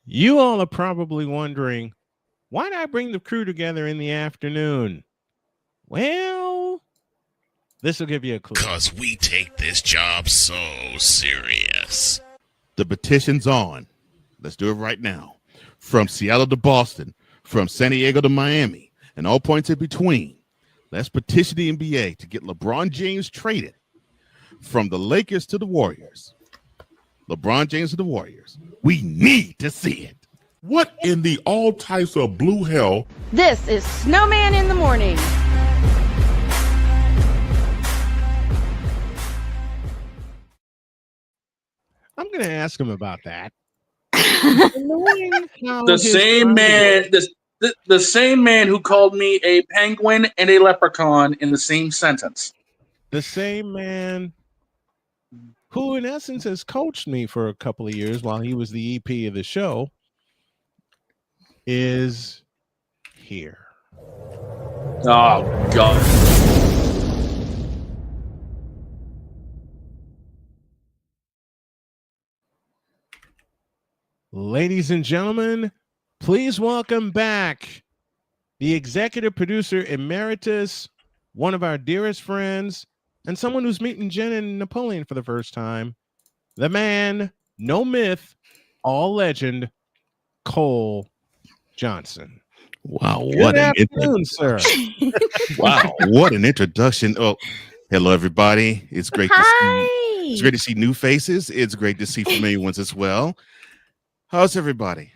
You all are probably wondering, why did I bring the crew together in the afternoon? Well, this will give you a clue. Because we take this job so serious. The petition's on. Let's do it right now. From Seattle to Boston, from San Diego to Miami, and all points in between. Let's petition the NBA to get LeBron James traded. From the Lakers to the Warriors. LeBron James to the Warriors. We need to see it. What in the all types of blue hell? This is Snowman in the Morning. I'm going to ask him about that. The same man who called me a penguin and a leprechaun in the same sentence. The same man who, in essence, has coached me for a couple of years while he was the EP of the show, is here. Oh, God. Ladies and gentlemen, please welcome back the executive producer emeritus, one of our dearest friends, and someone who's meeting Jen and Napoleon for the first time, the man, no myth, all legend, Cole Johnson. Wow, what an afternoon, sir. Wow, what an introduction. Oh, hello, everybody. It's great to see. It's great to see new faces. It's great to see familiar ones as well. How's everybody?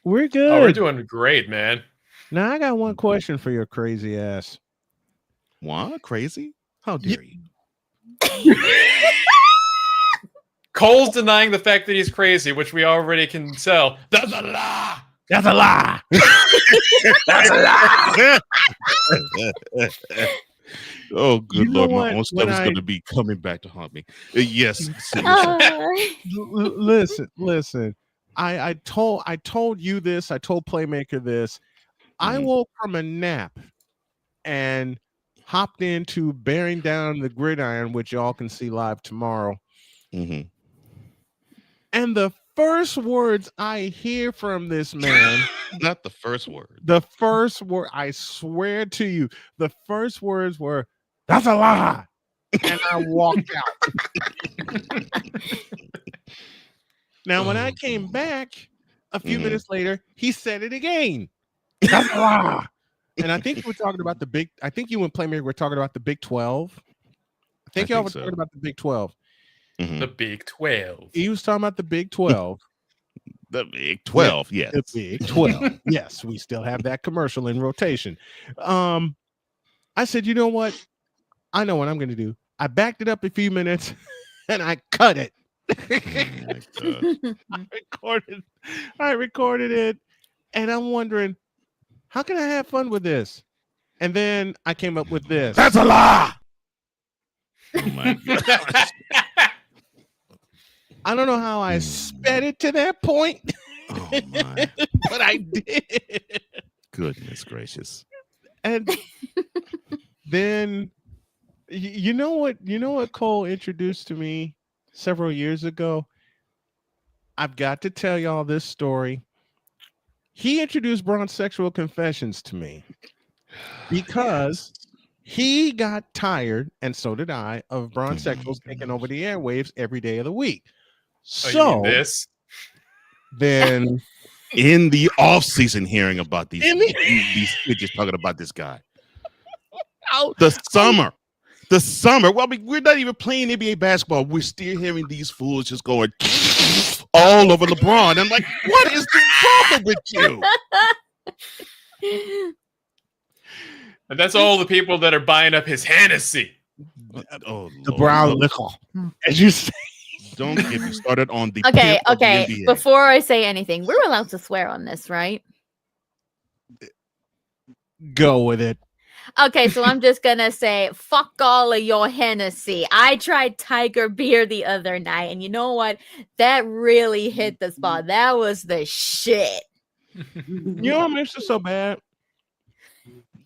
We're good. Oh, we're doing great, man. Now, I got one question for your crazy ass. What? Crazy? How dare you? Cole's denying the fact that he's crazy, which we already can tell. That's a lie. That's a lie. That's a lie. Oh, good You know Lord. what? My own stuff When is I- going to be coming back to haunt me. Yes. Listen. I told you this. I told Playmaker this. I woke from a nap and hopped into bearing down the gridiron, which y'all can see live tomorrow. Mm-hmm. And the first words I hear from this man, Not the first word. the first word, I swear to you, the first words were, "That's a lie." And I walked out. Now, when I came back a few minutes later, he said it again. That's a lie. And I think you were talking about I think you and Playmaker were talking about the Big 12. I think y'all were so. talking about the Big 12. Mhm. The Big 12. He was talking about the Big 12. The Big 12, yes. The Big 12. Yes, we still have that commercial in rotation. I said, you know what? I know what I'm going to do. I backed it up a few minutes and I cut it. I recorded it, and I'm wondering, how can I have fun with this? And then I came up with this. That's a lie. Oh my gosh. I don't know how I sped it to that point, Oh my but I did. goodness gracious. And then you know what Cole introduced to me several years ago? I've got to tell y'all this story. He introduced Bronze Sexual Confessions to me because he got tired, and so did I, of Bronze Sexuals taking over the airwaves every day of the week. Oh, you So mean this? then In the off season, hearing about these bitches talking about this guy. The summer. Well, I mean, we're not even playing NBA basketball. We're still hearing these fools just going all over LeBron. I'm like, what is the problem with you? And that's all the people that are buying up his Hennessy. Oh, the Lord. brown liquor, as you say. Don't get me started on the Okay, pimp of the okay. NBA. Before I say anything, we're allowed to swear on this, right? Go with it. Okay, so I'm just gonna say, fuck all of your Hennessy. I tried Tiger Beer the other night, and you know what? That really hit the spot. That was the shit. You know what makes it so bad?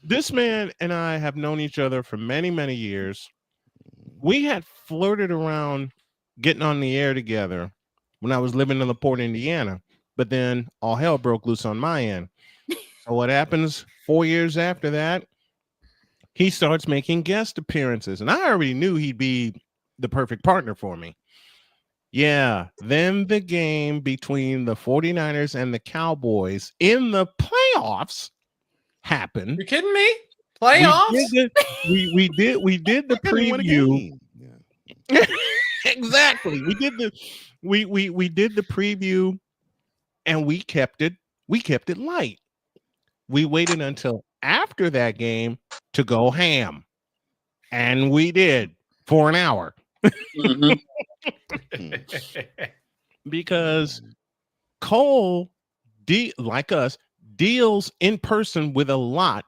This man and I have known each other for many, many years. We had flirted around getting on the air together when I was living in LaPorte, Indiana. But then all hell broke loose on my end. So what happens 4 years after that? He starts making guest appearances, and I already knew he'd be the perfect partner for me. Yeah, then the game between the 49ers and the Cowboys in the playoffs happened. You kidding me? Playoffs? We did the Couldn't win a preview. game. Yeah. Exactly. We did the preview, and we kept it light. We waited until after that game to go ham, and we did for an hour Mhm. because Cole, like us, deals in person with a lot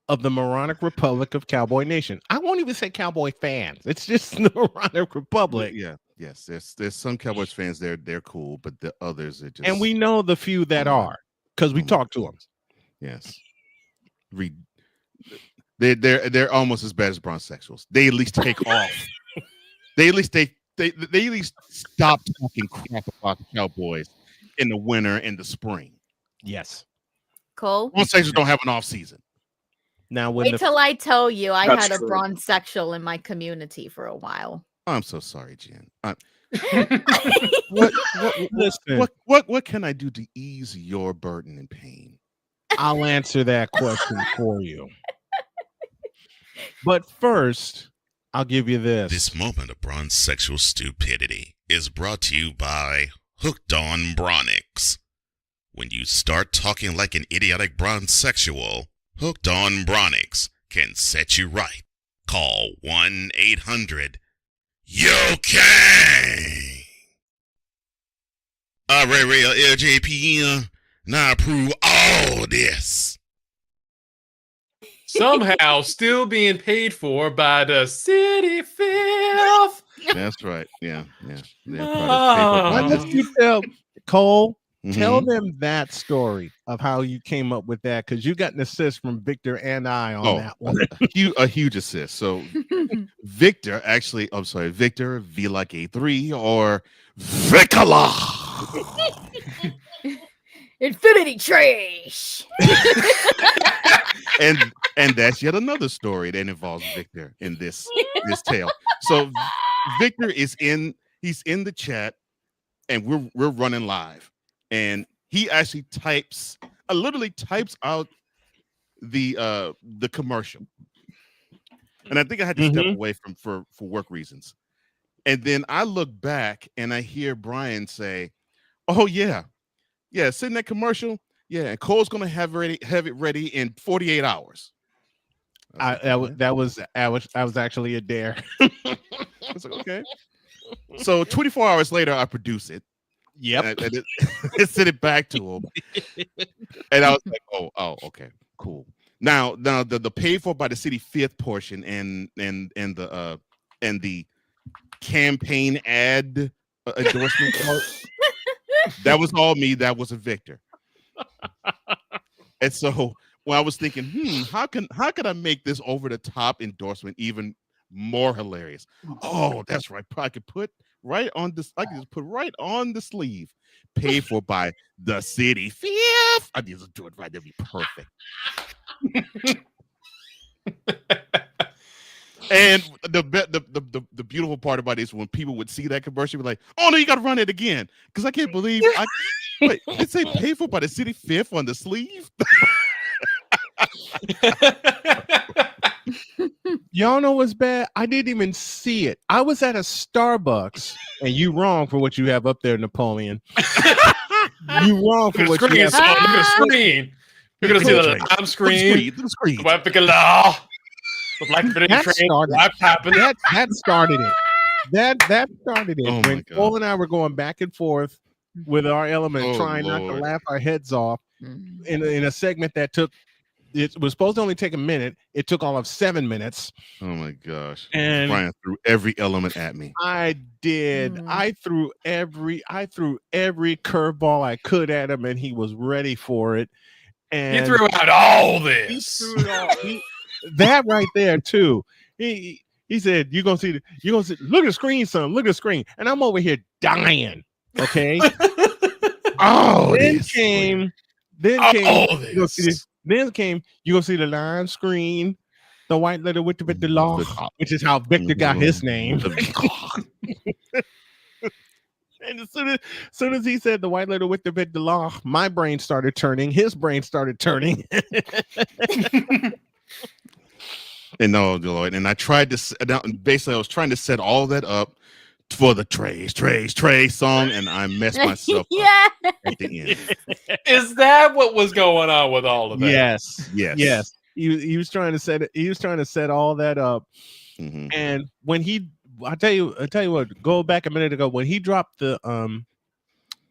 of the moronic republic of Cowboy Nation. I won't even say Cowboy fans. It's just the moronic republic. Yeah. Yes. There's some Cowboys fans there. They're cool, but the others are just. And we know the few that are because we talk to them. Yes. They're almost as bad as bronzesexuals. They at least take off. They at least stop talking crap about the Cowboys in the winter and the spring. Yes. Cole, Bronzesexuals don't have an off season. Now when wait till I tell you I That's had a true. bronze sexual in my community for a while. I'm so sorry, Jen. listen, What can I do to ease your burden and pain? I'll answer that question for you. But first, I'll give you this. This moment of bronze sexual stupidity is brought to you by Hooked on Bronix. When you start talking like an idiotic bronze sexual, Hooked on Bronix can set you right. Call 1-800-YO-KANG. Real LJPM, now approve all this. Somehow still being paid for by the city filth. That's right. Yeah. Why don't you tell Cole? Tell Mhm. them that story of how you came up with that, because you got an assist from Victor and I on that one. A huge assist. So Victor, actually, I'm sorry, Victor V like A3 or Vicola. Infinity trash. and that's yet another story that involves Victor in this tale. So Victor he's in the chat, and we're running live, and he actually literally types out the commercial, and I think I had to step away for work reasons, and then I look back and I hear Brian say, "Oh yeah, send that commercial." Yeah, and Cole's gonna have it ready in 48 hours. I was actually a dare. I was like, okay. So 24 hours later, I produce it. Yep. And sent it back to him, and I was like, oh, okay, cool. Now the paid for by the city fifth portion and the campaign ad endorsement part, that was all me. That was a Victor. And so when I was thinking, how can I make this over the top endorsement even more hilarious? Oh, that's right. I could put right on this. I could just put right on the sleeve, paid for by the city fifth. I need to do it right. That'd be perfect. And the beautiful part about it is when people would see that commercial, be like, "Oh no, you got to run it again!" Because I can't believe wait, it say paid for by the city fifth on the sleeve. Y'all know what's bad? I didn't even see it. I was at a Starbucks, and you wrong for what you have up there, Napoleon. You wrong for what you have. Look at the screen. You're gonna see the live screen. The screen. Weapon law. The Black Video Train. What happened? That started it. That started it. Oh my When God. Cole and I were going back and forth with our element, Oh, trying not to Lord. laugh our heads off in a segment that it was supposed to only take a minute. It took all of 7 minutes. Oh my gosh. And Brian threw every element at me. I did. I threw every curveball I could at him, and he was ready for it. And You threw out all he this. threw it all. That right there too. He said, "You gonna see look at the screen, son. Look at the screen." And I'm over here dying. Okay. Oh, then this. came, then Oh, came, this. you gonna see this, then came, you gonna see the live screen, the white letter with the law, which is how Victor got his name. And as soon as he said the white letter with the law, my brain started turning. His brain started turning. And no, Lloyd. And I tried to basically I was trying to set all that up for the Trace song, and I messed myself Yeah. up at the end. Is that what was going on with all of that? Yes. He was trying to set it. He was trying to set all that up. Mhm. And when I tell you what, go back a minute ago when he dropped the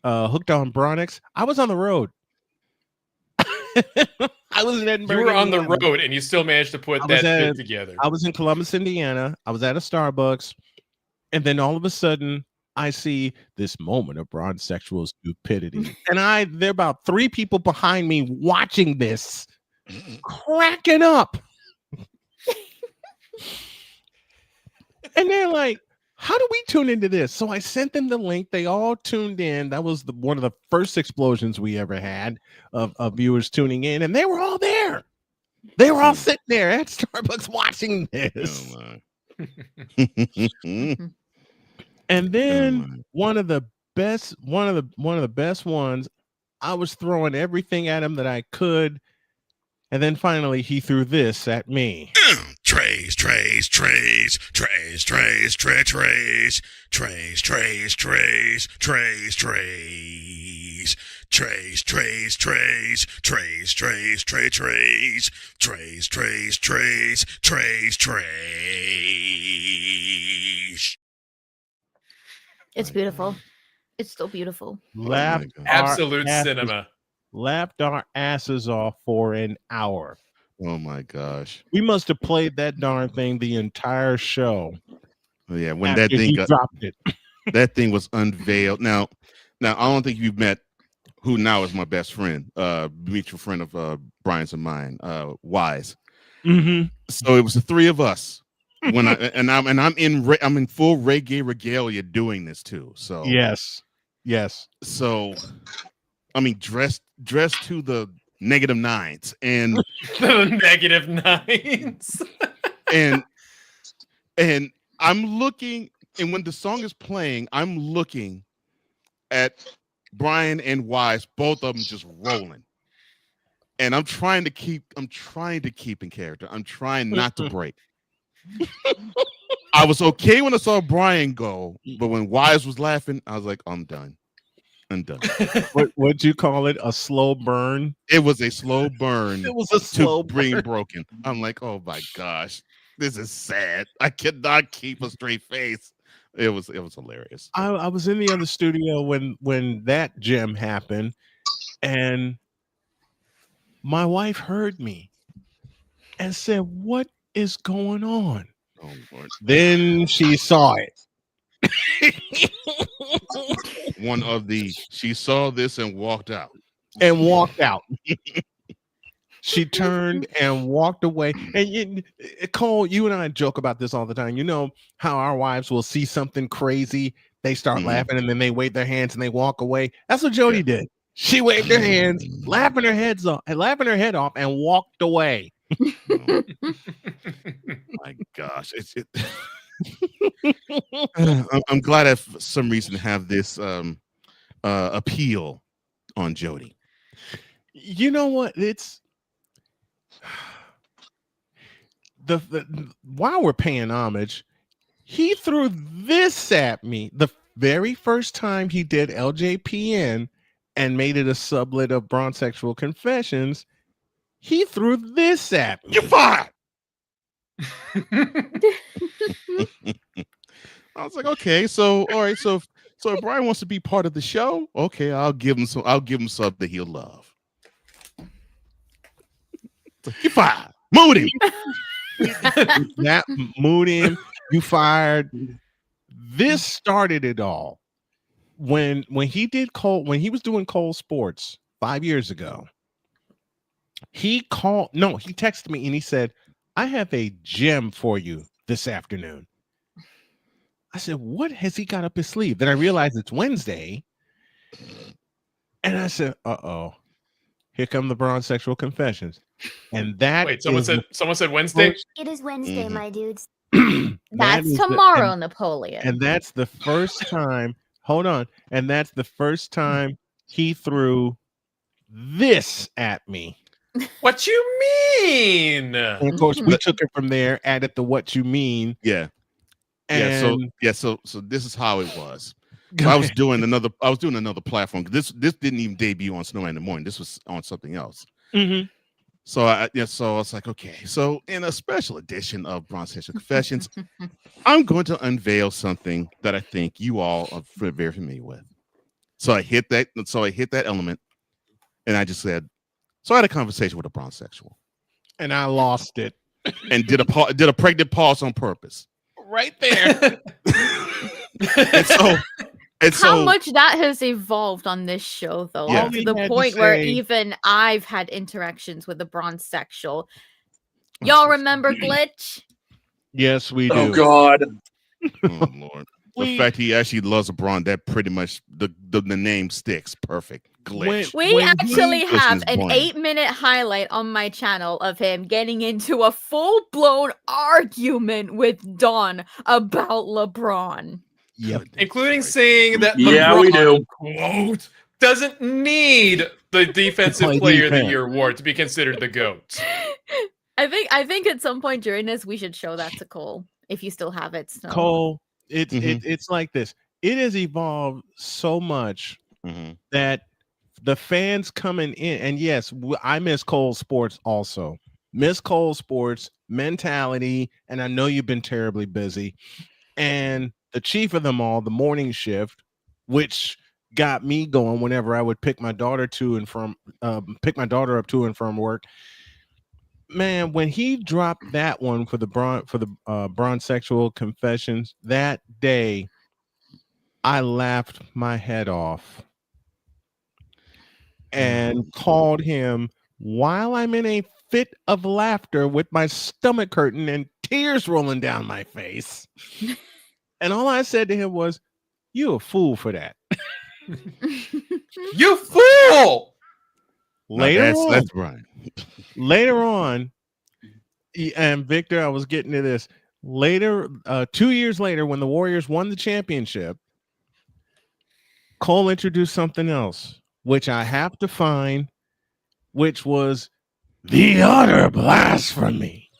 Hooked on Bronix, I was on the road. I was in Edinburgh. You were on the Indiana. road and you still managed to put that bit together. I was in Columbus, Indiana. I was at a Starbucks, and then all of a sudden I see this moment of broad sexual stupidity. And there are about 3 people behind me watching this, cracking up. And they're like, how do we tune into this? So I sent them the link. They all tuned in. That was one of the first explosions we ever had of viewers tuning in. And they were all there. They were all sitting there at Starbucks watching this. And then one of the best ones, I was throwing everything at him that I could. And then finally he threw this at me. Trace. It's beautiful. It's so beautiful. Absolute cinema. Laughed our asses off for an hour. Oh my gosh. We must have played that darn thing the entire show. Yeah, when that thing dropped it. That thing was unveiled. Now I don't think you've met who now is my best friend, mutual friend of Brian's and mine, Wise. Mm-hmm. So it was the 3 of us when I'm in full reggae regalia doing this too. So yes. So I mean, dressed to the -9s and -9s. and I'm looking, and when the song is playing, I'm looking at Brian and Wise, both of them just rolling. And I'm trying to keep in character. I'm trying not to break. I was okay when I saw Brian go, but when Wise was laughing, I was like, I'm done. What'd you call it? A slow burn? It was a slow burn. It was a slow brain broken. I'm like, oh my gosh, this is sad. I cannot keep a straight face. It was hilarious. I was in the other studio when that gem happened, and my wife heard me and said, "What is going on?" Oh Lord. Then she saw it. She saw this and walked out. She turned and walked away. And Cole, you and I joke about this all the time. You know how our wives will see something crazy, they start laughing, and then they wave their hands and they walk away. That's what Jody did. She waved her hands, laughing her head off, and walked away. Oh, my gosh, I'm glad I for some reason have this appeal on Jody. You know what? It's the while we're paying homage, he threw this at me the very first time he did LJPN and made it a sublet of Bronzexual Confessions. He threw this at me. You're fired. I was like, okay, so all right, so if Brian wants to be part of the show, okay, I'll give him something that he'll love. You're fired. Mood him. That mood him. You fired. This started it all. When he did when he was doing Cole Sports 5 years ago, he texted me and he said, "I have a gem for you this afternoon. I said, what has he got up his sleeve? Then I realized it's Wednesday. And I said, uh-oh, here come the LeBron sexual confessions. And that Wait, is someone said Wednesday? It is Wednesday, Mhm. my dudes. that That's is tomorrow, Napoleon. and that's the first time. Hold on. And that's the first time he threw this at me. What you mean? And of course, we took it from there, added the what you mean. Yeah. And So this is how it was. Go So I was ahead. doing another platform. This didn't even debut on Snowman in the Morning. This was on something else. Mhm. So I was like, okay. So in a special edition of Bronze Sexual Confessions, I'm going to unveil something that I think you all are very familiar with. So I hit that. So I hit that element, and I just said. So I had a conversation with a bronze sexual, And I lost it. and did a pregnant pause on purpose. Right there. And How so much that has evolved on this show, though, Yeah. all to the All we had to point where say- even I've had interactions with a bronze sexual. Y'all remember Glitch? Yes, we do. Oh God. oh Lord, the fact he actually loves LeBron, that pretty much the name sticks. Perfect. Glitch. We When actually he- have Listen, an it's 8-minute highlight on my channel of him getting into a full-blown argument with Don about LeBron. Yep. Goodness Including gracious. saying that Yeah, LeBron, we do. quote, doesn't need the defensive play player of the defense. year award to be considered the GOAT. I think at some point during this we should show that to Cole if you still have it. Snow. Cole, it's Mhm. it's like this. It has evolved so much Mhm. that the fans coming in, and yes, I miss Cole Sports also. Miss Cole Sports mentality, and I know you've been terribly busy. And the chief of them all, the morning shift, which got me going whenever I would pick my daughter up to and from work. Man, when he dropped that one for the bronze sexual confessions that day, I laughed my head off and called him while I'm in a fit of laughter with my stomach hurting and tears rolling down my face. And all I said to him was, "You a fool for that." You fool! Now that's Brian. Later on, and Victor, I was getting to this later. 2 years later, when the Warriors won the championship, Cole introduced something else, which I have to find, which was the utter blasphemy.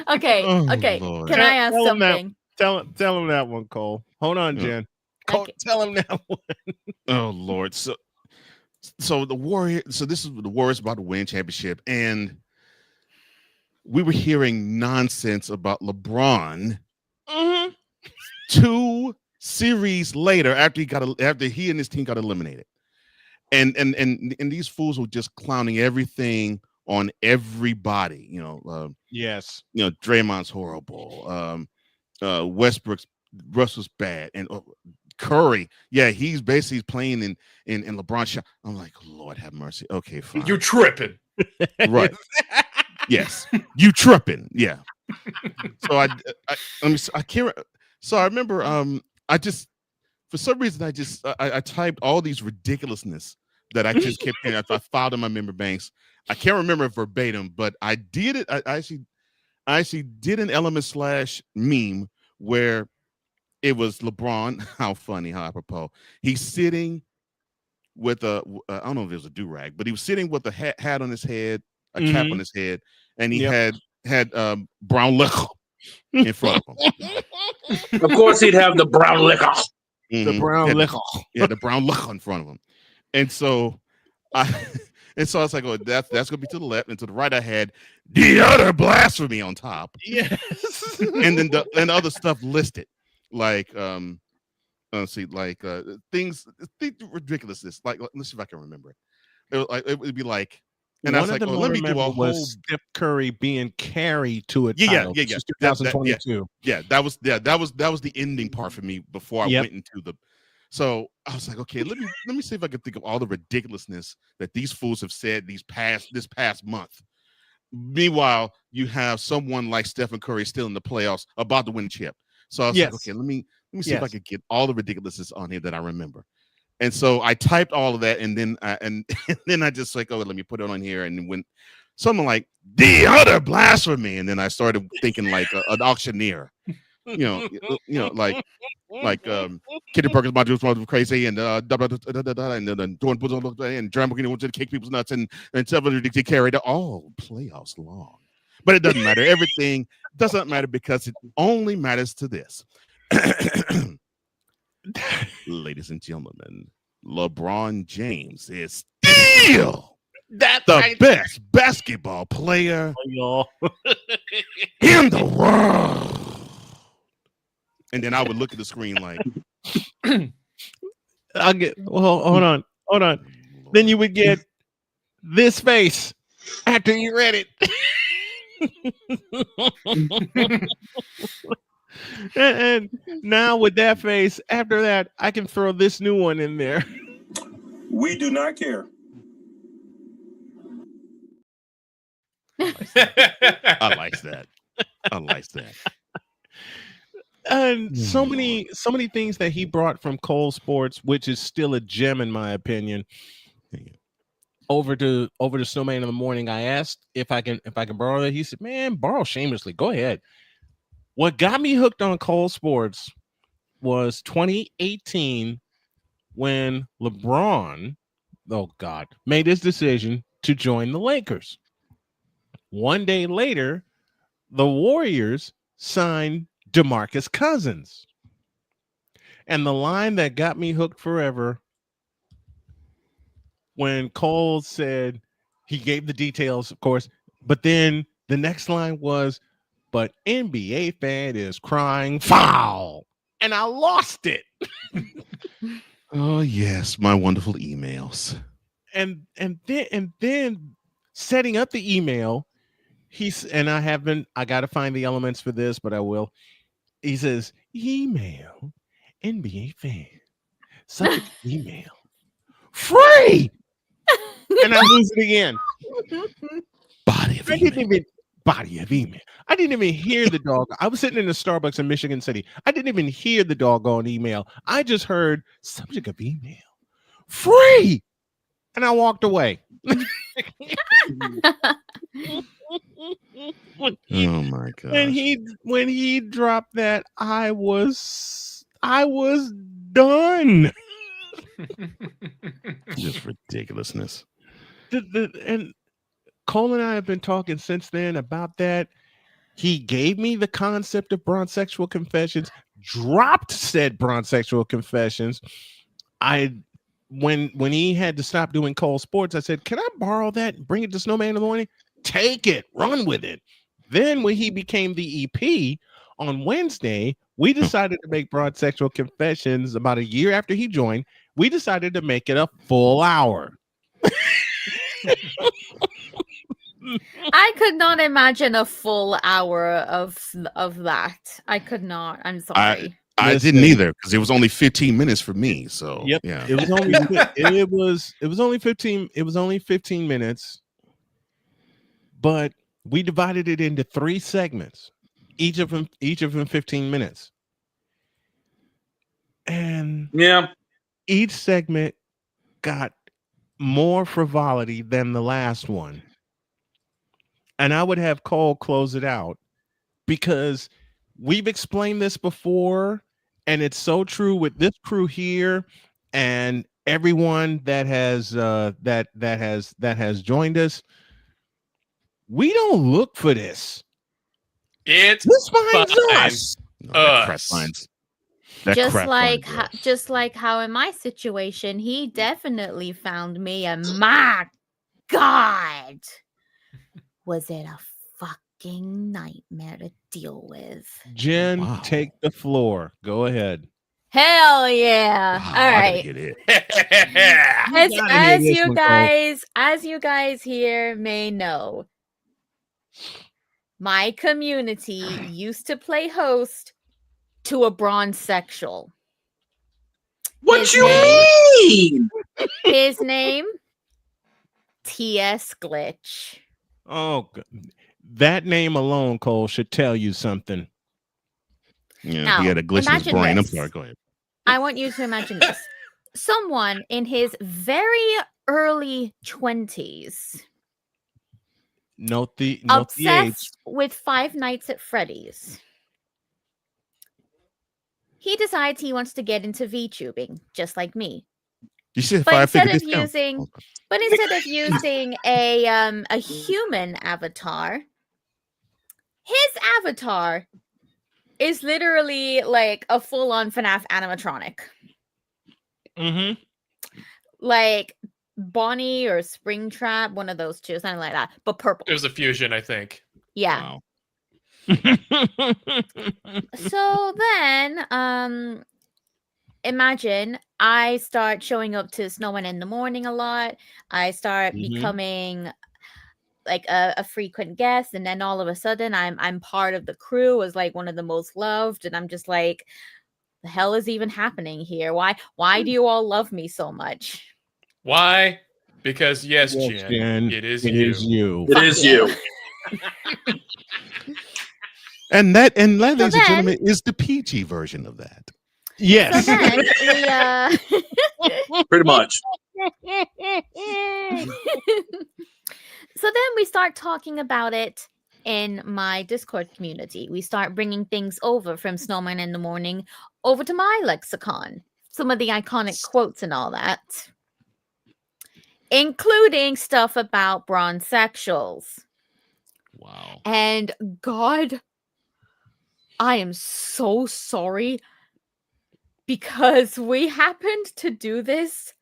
Okay, Oh, okay. Lord. Can I ask Tell him that- something? Tell him that one, Cole. Hold on, Yeah. Jen. Cole, Okay. tell him that one. Oh Lord. So the Warriors. So this is the Warriors about to win championship, and we were hearing nonsense about LeBron. Mm-hmm. 2 series later, after he and his team got eliminated, and these fools were just clowning everything on everybody. Yes. Draymond's horrible. Russ was bad, and Curry, yeah, he's basically playing in LeBron shot. I'm like, Lord have mercy. Okay, fine. You tripping. Right. Yes, you tripping. Yeah. So I can't. So I remember. I just, for some reason, I typed all these ridiculousness that I just kept hearing. I filed in my memory banks. I can't remember it verbatim, but I did it. I actually did an element / meme where it was LeBron. How funny, how apropos. He's sitting with I don't know if it was a do-rag, but he was sitting with a hat on his head, a cap on his head, and he had brown liquor in front of him. Of course, he'd have the brown liquor. The brown liquor. Yeah, the brown liquor in front of him. And so I was like, oh, that's gonna be to the left, and to the right I had the utter blasphemy on top. Yes. And then the other stuff listed, like things ridiculousness. Like, let's see if I can remember it. It would be like, and I was like, oh, let me do a whole. Steph Curry being carried to a Yeah, title. yeah. This is 2022. That was the ending part for me before I Yep. went into the. So I was like, okay, let me see if I can think of all the ridiculousness that these fools have said this past month. Meanwhile, you have someone like Stephen Curry still in the playoffs, about to win a chip. So I was like, Yes. okay, let me see if I Yes. could get all the ridiculousness on here that I remember. And so I typed all of that, and then and then I just like, oh, let me put it on here, and when something like the utter blasphemy, and then I started thinking like an auctioneer, like Kitty Perkins, my juice was crazy, and and then Jordan puts on and Jeremy McKinney wants to kick people's nuts, and several to carry it all playoffs long. But it doesn't matter. Everything doesn't matter because it only matters to this. Ladies and gentlemen, LeBron James is still the best basketball player in the world. And then I would look at the screen like, I'll get. Well, hold on. Then you would get this face after you read it. and now with that face, after that, I can throw this new one in there. We do not care. I like that. I like that. And so many things that he brought from Cole Sports, which is still a gem in my opinion. Over to Snowman in the Morning. I asked if I can borrow that. He said, "Man, borrow shamelessly. Go ahead." What got me hooked on Cole Sports was 2018 when LeBron, made his decision to join the Lakers. One day later, the Warriors signed DeMarcus Cousins. And the line that got me hooked forever, when Cole said, he gave the details, of course, but then the next line was, "But NBA fan is crying foul." And I lost it. Oh yes, my wonderful emails. And then setting up the email, I got to find the elements for this, but I will. He says, "Email NBA fan, subject email free," and I lose it again. Body of email. I didn't even hear the dog. I was sitting in the Starbucks in Michigan City. I didn't even hear the doggone email. I just heard subject of email free, and I walked away. Oh my gosh. When he dropped that, I was done. Just ridiculousness. And Cole and I have been talking since then about that. He gave me the concept of bronzexual confessions, dropped said bronzexual confessions. When he had to stop doing Cole Sports, I said, "Can I borrow that and bring it to Snowman in the Morning? Take it, run with it." Then when he became the EP on Wednesday, we decided to make bronzexual confessions about a year after he joined. We decided to make it a full hour. I could not imagine a full hour of that. I could not. I'm sorry. I didn't either, because it was only 15 minutes for me. So yep. Yeah, it was only it was only 15 minutes, but we divided it into 3 segments, each of them 15 minutes, and each segment got more frivolity than the last one. And I would have Cole close it out, because we've explained this before, and it's so true with this crew here and everyone that has that has joined us. We don't look for this. This finds us. Just like how in my situation, he definitely found me, and my God, was it a fucking nightmare to deal with. Jen, take the floor. Go ahead. Hell yeah. All right. As you guys here may know, my community used to play host to a bronzexual. What you mean? His name, TS Glitch. Oh, that name alone, Cole, should tell you something. Yeah, Now, he had a glitch in his imagine brain. I'm this. sorry. Go ahead. I want you to imagine this. Someone in his very early 20s, Note the age. obsessed with Five Nights at Freddy's. He decides he wants to get into VTubing, just like me. You said But instead 5-figure of discount. using, but instead of using a human avatar, his avatar is literally like a full-on FNAF animatronic. Mm-hmm. Like Bonnie or Springtrap, one of those two, something like that, but purple. It was a fusion, I think. Yeah. Wow. So then, imagine I start showing up to Snowman in the morning a lot. I start Mhm. becoming like a frequent guest, and then all of a sudden I'm part of the crew as like one of the most loved, and I'm just like, the hell is even happening here? Why do you all love me so much? Why? Because yes, Yes, Jen, Jen, it is it you. is you. It Fuck is you. you. And that, ladies and then- gentlemen, is the PG version of that. Yes. So then we Pretty much. So then we start talking about it in my Discord community. We start bringing things over from Snowman in the Morning over to my lexicon. Some of the iconic quotes and all that, including stuff about bronzexuals. Wow. And God, I am so sorry because we happened to do this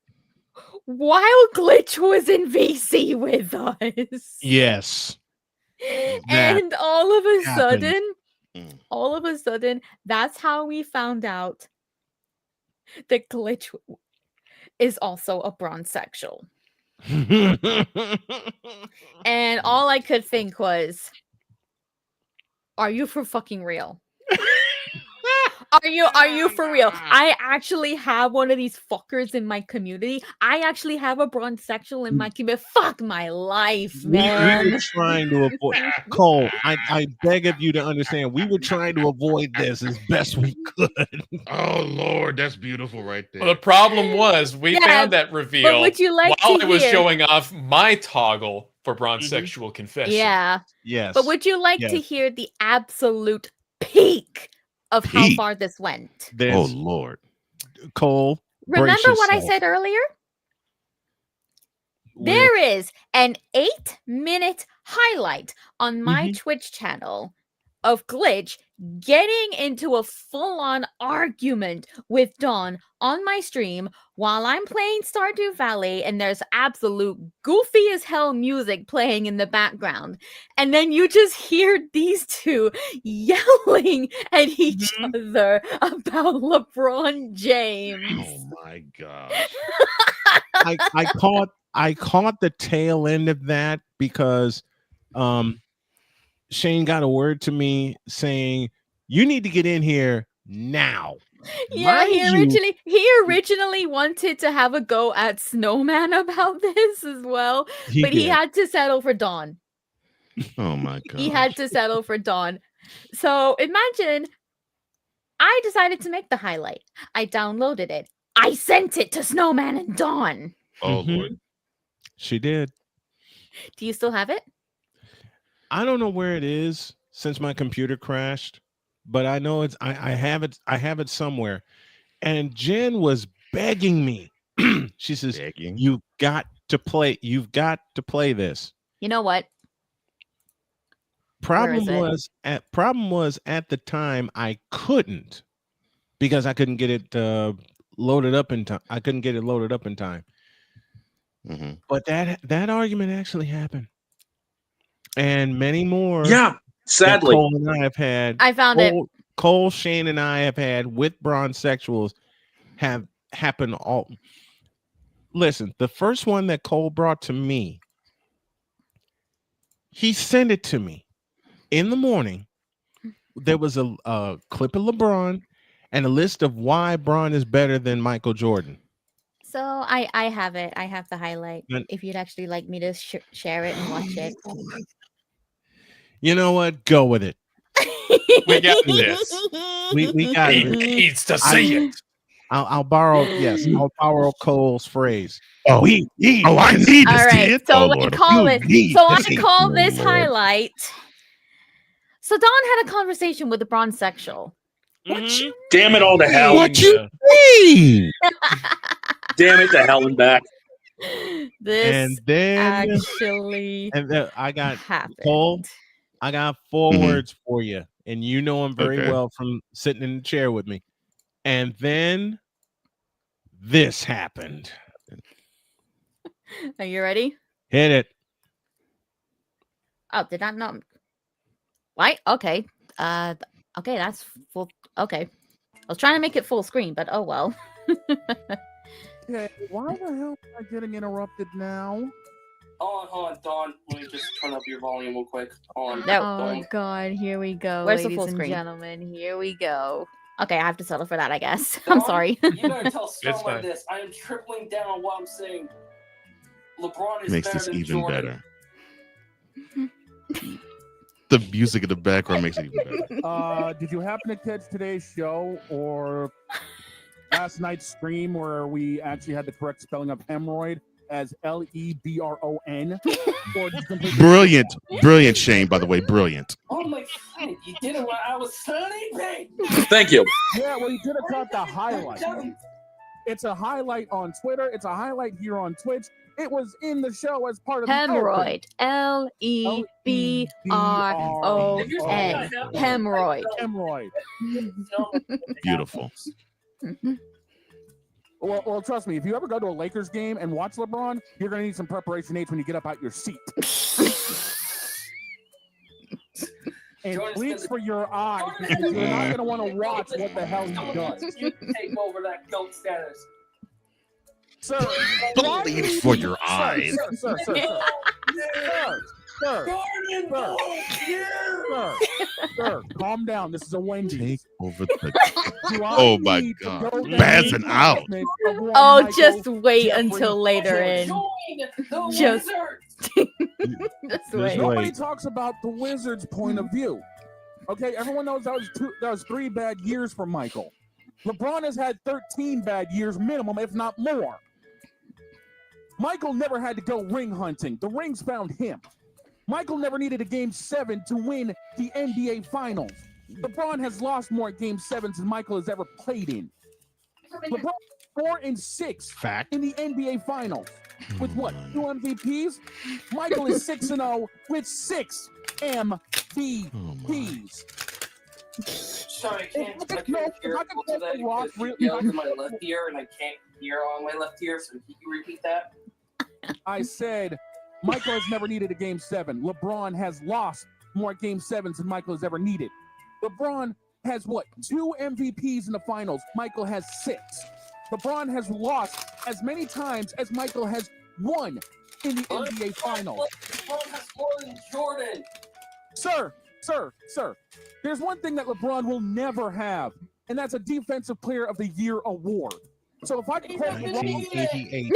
while Glitch was in VC with us. Yes. And all of a happened. sudden, that's how we found out that Glitch is also a bronzexual. And all I could think was, are you for fucking real? Are you for real? I actually have one of these fuckers in my community. I actually have a bronzexual in my community. Fuck my life, we man. were trying to avoid Cole. I beg of you to understand. We were trying to avoid this as best we could. Oh Lord, that's beautiful right there. Well, the problem was we Yeah, found that reveal would you like while to I was hear- showing off my toggle for bronzexual confession. Yeah. Yes. But would you like to Yes. hear the absolute peak of how Peak? far this went? Oh There's Lord. Cole. brace Remember what I yourself. said earlier? With- There is an 8-minute highlight on my Mhm. Twitch channel of Glitch getting into a full-on argument with Dawn on my stream while I'm playing Stardew Valley, and there's absolute goofy as hell music playing in the background. And then you just hear these two yelling at each other about LeBron James. Oh my gosh. I caught the tail end of that because Shane got a word to me saying you need to get in here now. Yeah, Mind you- he originally wanted to have a go at Snowman about this as well, but he did. had to settle for Dawn. Oh my god. He had to settle for Dawn. So imagine I decided to make the highlight. I downloaded it. I sent it to Snowman and Dawn. Oh Mhm. Lord. She did. Do you still have it? I don't know where it is since my computer crashed, but I know it's I have it somewhere. And Jen was begging me. She says, Begging. you've got to play this. You know what? Problem is it? was at the time I couldn't because I couldn't get it loaded up in time. I couldn't get it loaded up in time. Mhm. But that argument actually happened. And many more. Yeah, that sadly. Cole and I have had. I found it. Cole, Shane, and I have had with bronzexuals have happened all. Listen, the first one that Cole brought to me, he sent it to me in the morning. There was a clip of LeBron and a list of why Bron is better than Michael Jordan. So I have it. I have the highlight. But- If you'd actually like me to share it and watch it. You know what? Go with it. We got this. We got He this. needs to see it. I'll borrow. Yes, I'll borrow Cole's phrase. Oh, I need All to see right, it. so Oh, I Lord. call You it. need So to I see it. call Oh, this Lord. highlight. So Don had a conversation with the bronzesexual. Mhm. Damn it all to hell. What you mean? Damn it to hell and back. This And then actually I got happened. Cole. I got 4 Mhm. words for you, and you know them very Okay. well from sitting in the chair with me. And then this happened. Are you ready? Hit it. Oh, did I not? What? Okay. Okay, that's full. Okay. I was trying to make it full screen, but oh well. Okay, why the hell am I getting interrupted now? Hold on, Dawn. Let me just turn up your volume real quick. Hold on. There- Dawn. God, here we go, Where's the ladies full and screen? gentlemen. Here we go. Okay, I have to settle for that, I guess. I'm Dawn, sorry. You gotta tell Storm It's like fine. this. I am tripling down on what I'm saying. LeBron is Makes better this than even Jordan. better. The music in the background makes it even better. Did you happen to catch today's show or last night's stream where we actually had the correct spelling of hemorrhoid as Lebron? Or just completely- Brilliant, Shane. By the way, brilliant. Oh my god, you did it while I was sleeping! Thank you. Yeah, well, you could have caught the highlight. It's a highlight on Twitter. It's a highlight here on Twitch. It was in the show as part of the Hemorrhoid. Lebron. Hemorrhoid. Hemorrhoid. Beautiful. Well, trust me, if you ever go to a Lakers game and watch LeBron, you're going to need some preparation aids when you get up out your seat. And bleach for your eyes because you're not going to want to watch what the hell he does. You take over that GOAT status. Sir, Bleach for your eyes. Sir, calm down. This is a Wendy's. Take over the. Do I Oh my need to God. go down Passing the out. development of one Oh, Michael just wait Jeffrey until later Jordan? in. Join the Just- Wizards! Just Just wait. Nobody wait. talks about the Wizards' point of view. Okay, everyone knows that was 3 bad years for Michael. LeBron has had 13 bad years minimum, if not more. Michael never had to go ring hunting. The rings found him. Michael never needed a game 7 to win the NBA Finals. LeBron has lost more game 7s than Michael has ever played in. LeBron 4-6 Fact. in the NBA Finals. With what? 2 MVPs? Michael is 6-0 with 6 MVPs. Sorry, I can't. If I I could- can't if hear I could most go of that to Ross because you real- yelled in my left ear and I can't hear on my left ear. So can you repeat that? I said Michael has never needed a game 7. LeBron has lost more game 7s than Michael has ever needed. LeBron has what? 2 MVPs in the finals. Michael has 6. LeBron has lost as many times as Michael has won in the NBA finals. LeBron has more than Jordan. Sir. There's one thing that LeBron will never have, and that's a Defensive Player of the Year award. So if I can quote LeBron, 1988.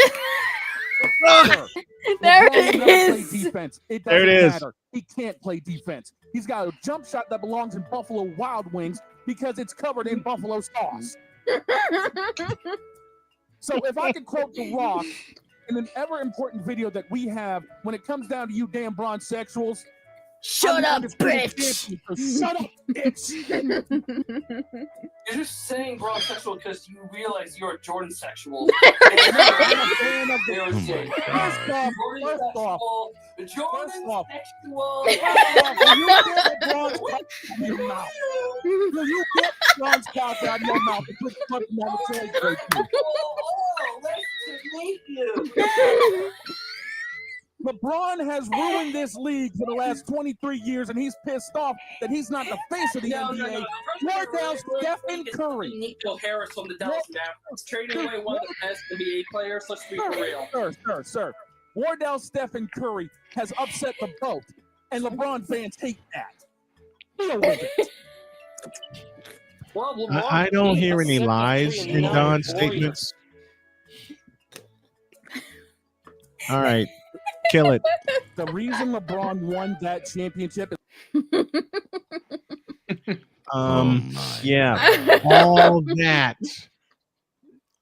sir, There LeBron it will never play is. defense. It There doesn't it is. matter. He can't play defense. He's got a jump shot that belongs in Buffalo Wild Wings because it's covered in buffalo sauce. So if I could quote The Rock in an ever important video that we have, when it comes down to you damn bronzesexuals, Shut I'm up, the undisputed bitch. champion, so shut up, bitch. You're just saying bronsexual because you realize you're a Jordan sexual. I'm a fan of the- There was it. First off, Jordan first sexual. Jordan off. sexual. Will you get LeBron's cock out of your mouth? Will you get LeBron's cock out of your mouth and put something on the translate to? Oh, nice to meet you. LeBron has ruined this league for the last 23 years, and he's pissed off that he's not the face of the NBA. Wardell, Stephen Curry. Nico Harris from the Dallas Mavericks trading away one of the best NBA players. Let's be for real. Sir. Wardell Stephen Curry has upset the boat, and LeBron fans hate that. Deal with it. Well, LeBron I don't hear any beat lies us in 79 Don's Warriors. statements. All right, kill it. The reason LeBron won that championship is Yeah,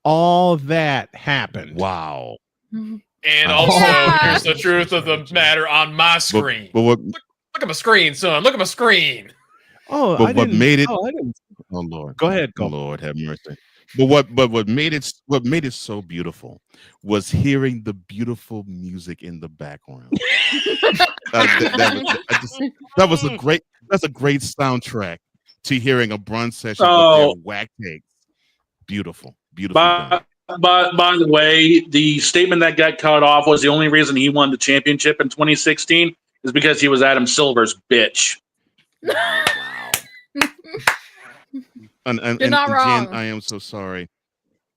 all that happened. Wow. And also, here's the truth of the matter on my screen. But look at my screen, son. Look at my screen. Oh, but what made it? Oh, I didn't. Oh Lord, go ahead. Go. Lord have mercy. But what made it so beautiful was hearing the beautiful music in the background. That's a great soundtrack to hearing a brunch session with their whack takes. Beautiful. By the way, the statement that got cut off was the only reason he won the championship in 2016 is because he was Adam Silver's bitch. And You're not wrong. Jen, I am so sorry.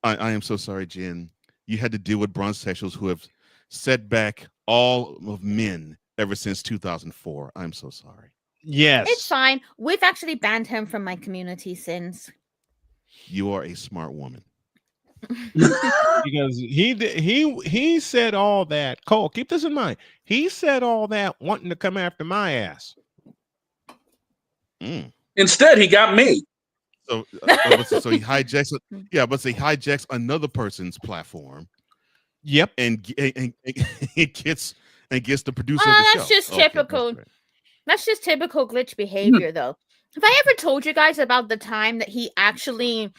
I am so sorry, Jen. You had to deal with bronzosexuals who have set back all of men ever since 2004. I'm so sorry. Yes. It's fine. We've actually banned him from my community since. You are a smart woman. Because he said all that. Cole, keep this in mind. He said all that wanting to come after my ass. Instead, he got me. So he hijacks. Yeah, but he hijacks another person's platform. Yep, and gets the producer. Well, of the that's show. just typical. That's just typical glitch behavior, though. Have I ever told you guys about the time that he actually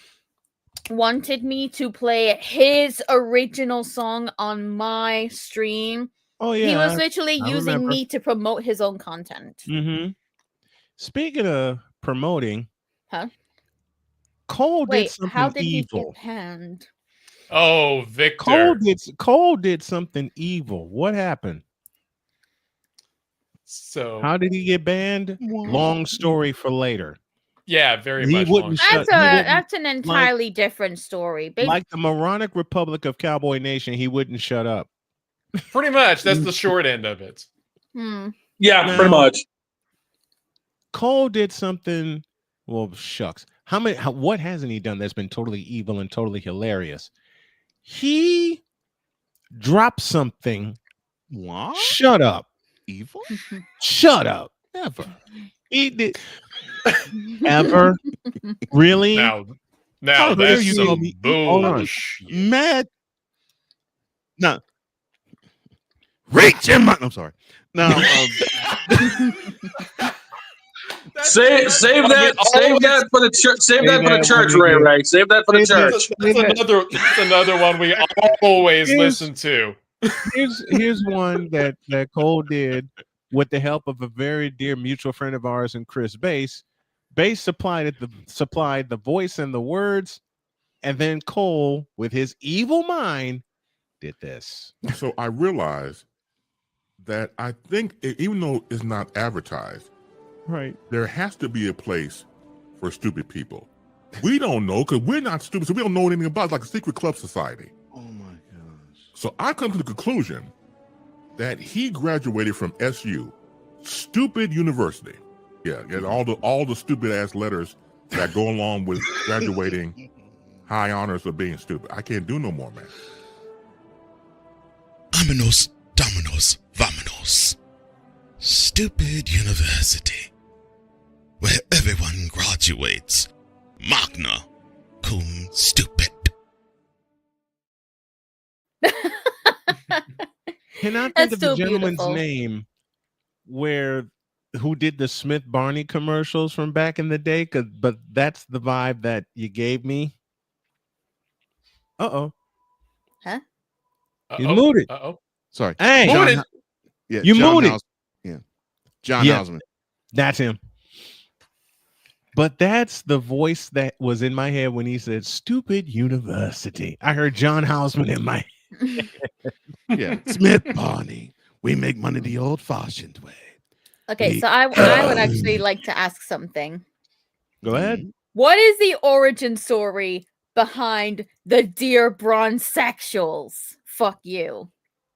wanted me to play his original song on my stream? Oh yeah, he was literally I using remember. me to promote his own content. Mm-hmm. Speaking of promoting, Huh? Cole did Wait, something how did evil. he get panned? Oh, Victor. Cole did something evil. What happened? So how did he get banned? Long story for later. Yeah, very He much. wouldn't shut. That's an entirely different story. Like the moronic Republic of Cowboy Nation, he wouldn't shut up. Pretty much. That's the short end of it. Yeah, pretty much. Cole did something. Well, shucks. What hasn't he done that's been totally evil and totally hilarious? He dropped something. What? Shut up. Evil? Shut up. Never. He did. Ever? Really? Now How dare that's you some call me- Hold on. bullshit. Mad. No. Reach in my. I'm sorry. Now. Save that for the church. Save that for the church, Ray. Save that for the church. That's another one we always listen to. Here's one that Cole did with the help of a very dear mutual friend of ours and Chris Bass. Bass supplied the voice and the words, and then Cole, with his evil mind, did this. So I realized that I think even though it's not advertised, right, there has to be a place for stupid people. We don't know because we're not stupid, so we don't know anything about it. It's like a secret club society. Oh my gosh. So I come to the conclusion that he graduated from SU, stupid university. Yeah, get all the stupid ass letters that go along with graduating high honors of being stupid. I can't do no more, man. Vámonos, dominos, vámonos. Stupid university, where everyone graduates magna cum stupid. Cannot think That's of the so gentleman's beautiful. name who did the Smith Barney commercials from back in the day, but that's the vibe that you gave me. Huh? You muted. Sorry. Hey, John, yeah, you John muted. House, yeah, John Yeah. Hausman. That's him. But that's the voice that was in my head when he said "stupid university." I heard John Hausman in my head. Yeah, Smith Barney. We make money the old-fashioned way. Okay, so I would actually like to ask something. Go ahead. What is the origin story behind the Dear Bronzesexuals? Fuck you.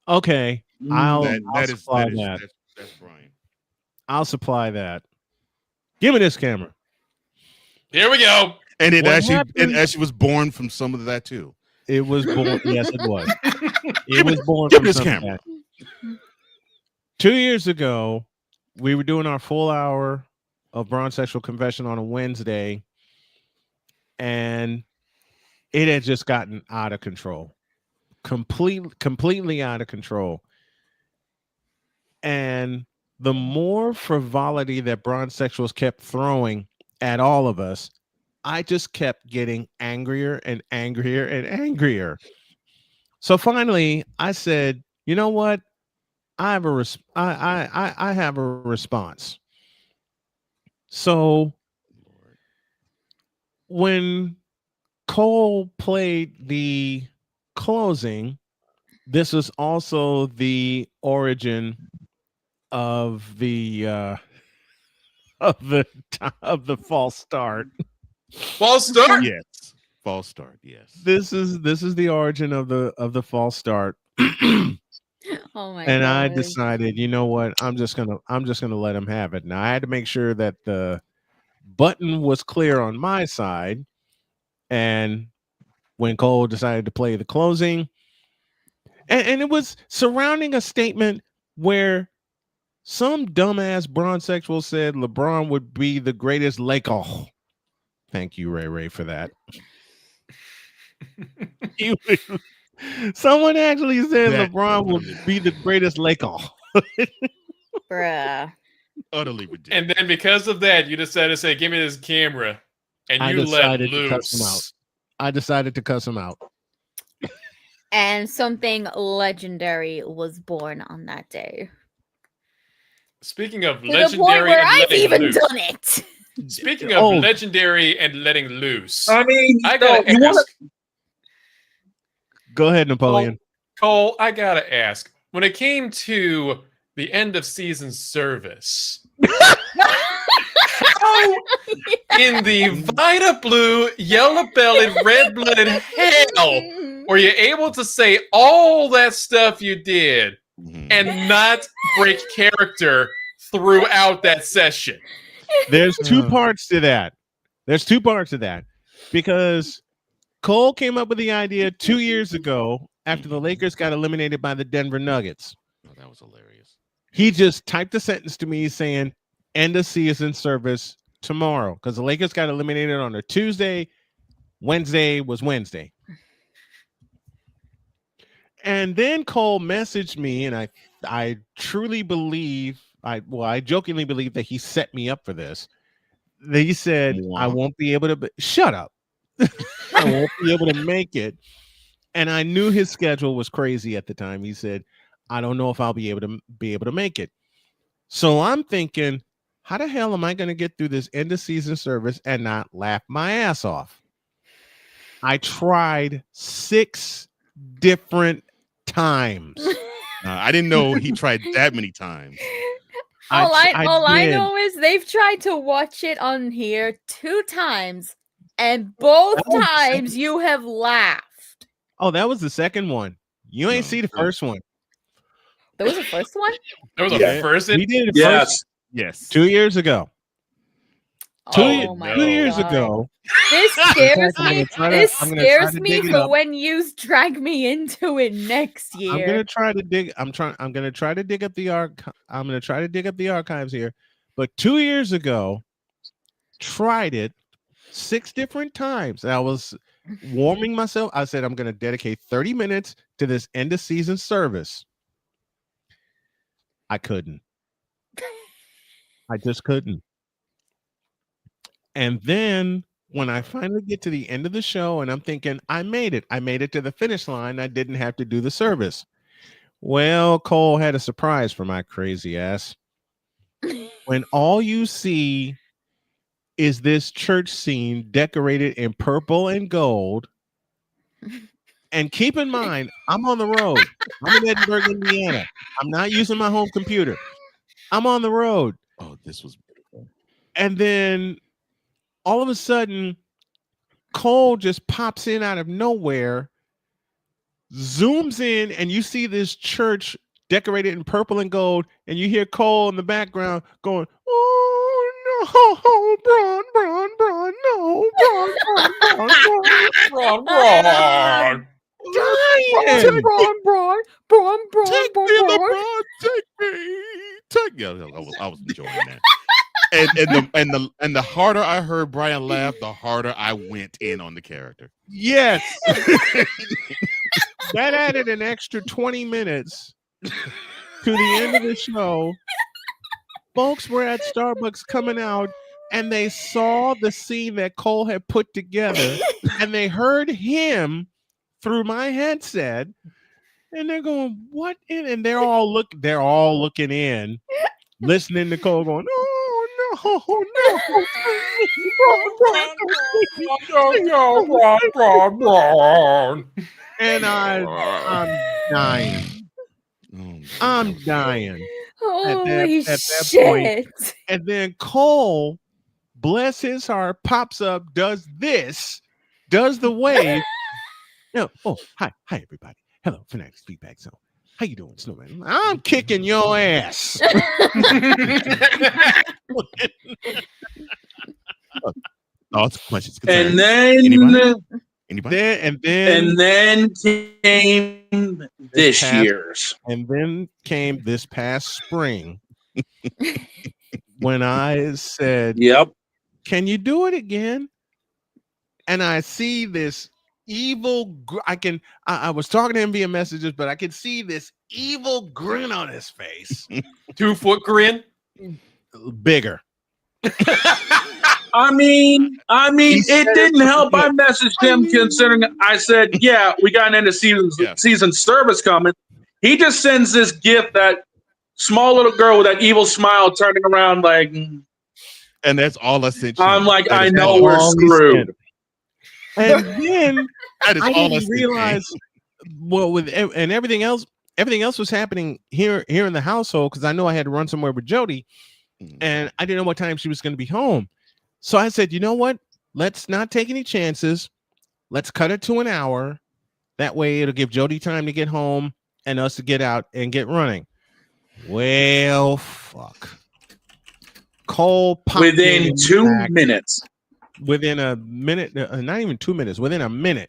Okay, I'll That is supply that. That's Brian. I'll supply that. Give me this camera. Here we go. And it What actually happened? was born from some of that too. It was born. Yes, it was. It was born Give from me this something camera. bad. 2 years ago, we were doing our full hour of Bronze Sexual Confession on a Wednesday, and it had just gotten out of control. Completely out of control. And the more frivolity that Bronze Sexuals kept throwing at all of us, I just kept getting angrier and angrier and angrier. So finally, I said, "You know what? I have I have a response." So when Cole played the closing, this was also the origin of the of the false start. False start? Yes. False start, yes. This is the origin of the false start. Oh my And I god. decided, you know what? I'm just gonna let him have it. Now I had to make sure that the button was clear on my side. And when Cole decided to play the closing, and it was surrounding a statement where some dumbass bronzexual said LeBron would be the greatest Laker. Thank you, Ray, for that. Someone actually said That LeBron would be the greatest Laker. Bruh. Utterly ridiculous. And then because of that, you decided to say, "Give me this camera," and I you let decided to cuss him out. loose. I decided to cuss him out. And something legendary was born on that day. Speaking of To the point legendary where and I've letting even loose. done it. Speaking of legendary and letting loose, I mean, I gotta you ask. Go ahead, Napoleon. Cole, I gotta ask. When it came to the end of season service, how in the Vita Blue, yellow bellied, red blooded hell were you able to say all that stuff you did and not break character throughout that session? There's two parts to that. Because Cole came up with the idea 2 years ago after the Lakers got eliminated by the Denver Nuggets. Oh, that was hilarious. He just typed a sentence to me saying, "End of season service tomorrow," because the Lakers got eliminated on a Tuesday. Wednesday was Wednesday. And then Cole messaged me, and I truly believe, I jokingly believe that he set me up for this. He said, "I won't be able to shut up. I won't be able to make it." And I knew his schedule was crazy at the time. He said, "I don't know if I'll be able to make it." So I'm thinking, how the hell am I going to get through this end of season service and not laugh my ass off? I tried 6 different times. I didn't know he tried that many times. All I did. know is they've tried to watch it on here 2 times, and both times you have laughed. Oh, that was the second one. You ain't see the first one. There was a first one? There was a first? We did it Yes. first. Yes. 2 years ago. Oh my 2 years God. ago. This scares I'm me. gonna try to- This I'm gonna try scares to me dig it for up. when you drag me into it next I'm year. gonna try to dig. I'm gonna try to dig up the I'm gonna try to dig up the archives here. But 2 years ago, tried it 6 different times. I was warming myself. I said I'm gonna dedicate 30 minutes to this end of season service. I couldn't. I just couldn't. And then when I finally get to the end of the show and I'm thinking, I made it. I made it to the finish line. I didn't have to do the service. Well, Cole had a surprise for my crazy ass. When all you see is this church scene decorated in purple and gold. And keep in mind, I'm on the road. I'm in Edinburgh, Indiana. I'm not using my home computer. I'm on the road. Oh, this was beautiful. And then all of a sudden, Cole just pops in out of nowhere, zooms in, and you see this church decorated in purple and gold, and you hear Cole in the background going, "Oh no, Bron, no, Bron, Bron. dying in. Take me, LeBron. Take me. Take me. I was enjoying that. And the harder I heard Brian laugh, the harder I went in on the character. Yes. That added an extra 20 minutes to the end of the show. Folks were at Starbucks coming out, and they saw the scene that Cole had put together, and they heard him through my headset, and they're going, "What?" And they're all looking in, listening to Cole going, "Oh no, and I'm dying. I'm dying. Holy at that shit. point. And then Cole, bless his heart, pops up, does the wave. Hi everybody. Hello, Fanatics Feedback Zone. How you doing, Snowman? I'm kicking your ass. Questions. And Concerns? then Anybody? then came this year's. And then came this past spring when I said, "Yep, can you do it again?" And I see this evil. I was talking to him via messages, but I could see this evil grin on his face. 2-foot grin, bigger. I mean, it didn't help. I messaged him considering I said, "Yeah, we got an end of season service coming." He just sends this gift, that small little girl with that evil smile turning around like, and that's all I sent you. I'm like, I know we're screwed. And then that is I all didn't realize. Well, and everything else was happening here in the household, because I know I had to run somewhere with Jody, and I didn't know what time she was going to be home. So I said, you know what? Let's not take any chances. Let's cut it to an hour. That way it'll give Jody time to get home and us to get out and get running. Well, fuck. Cole popped within 2 minutes. Within a minute, not even 2 minutes, within a minute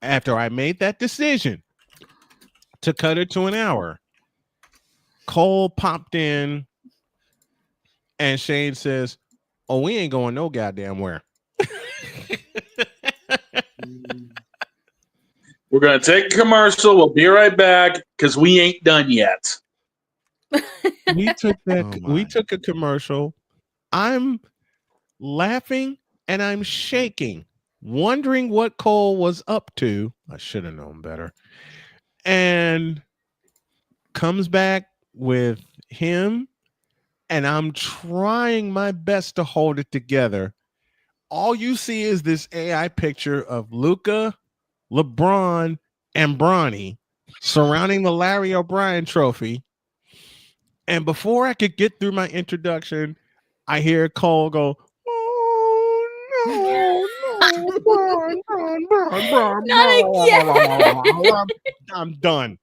after I made that decision to cut it to an hour, Cole popped in and Shane says, "Oh, we ain't going no goddamn where." We're going to take a commercial. We'll be right back because we ain't done yet. We took a commercial. I'm laughing and I'm shaking, wondering what Cole was up to. I should have known better. And comes back with him, and I'm trying my best to hold it together. All you see is this AI picture of Luka, LeBron, and Bronny surrounding the Larry O'Brien trophy. And before I could get through my introduction, I hear Cole go, "Oh, no, Not again." I'm done.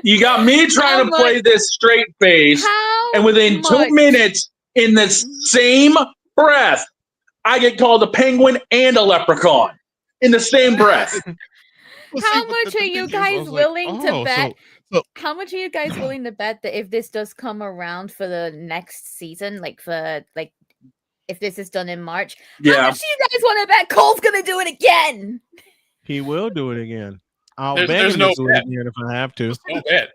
You got me trying to play this straight face, and within 2 minutes, in the same breath, I get called a penguin and a leprechaun in the same breath. How much are you guys willing to bet? How much are you guys willing to bet that if this does come around for the next season, if this is done in March, how much do you guys want to bet Cole's gonna do it again? He will do it again. I'll beg there's him no to do it bet. again if I have to. No bet.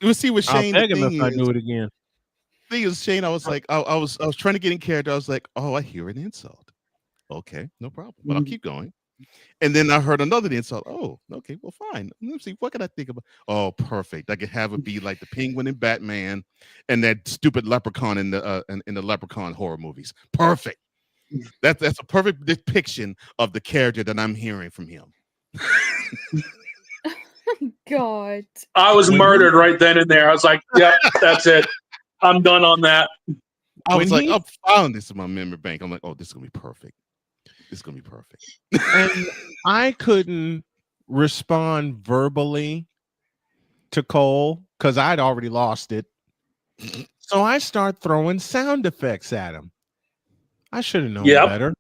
We'll see what Shane. I'll beg him if I do it again. Thing is, Shane, I was like, I was trying to get in character. I was like, oh, I hear an insult. Okay, no problem. But I'll keep going. And then I heard another insult. Oh, okay, well, fine. Let me see. What can I think about? Oh, perfect. I could have it be like the Penguin in Batman, and that stupid leprechaun in the Leprechaun horror movies. Perfect. That's a perfect depiction of the character that I'm hearing from him. God. I was murdered right then and there. I was like, "Yep, that's it. I'm done on that." I was like, I found this in my memory bank. I'm like, oh, this is gonna be perfect. This is gonna be perfect. And I couldn't respond verbally to Cole because I'd already lost it. So I start throwing sound effects at him. I should have known better.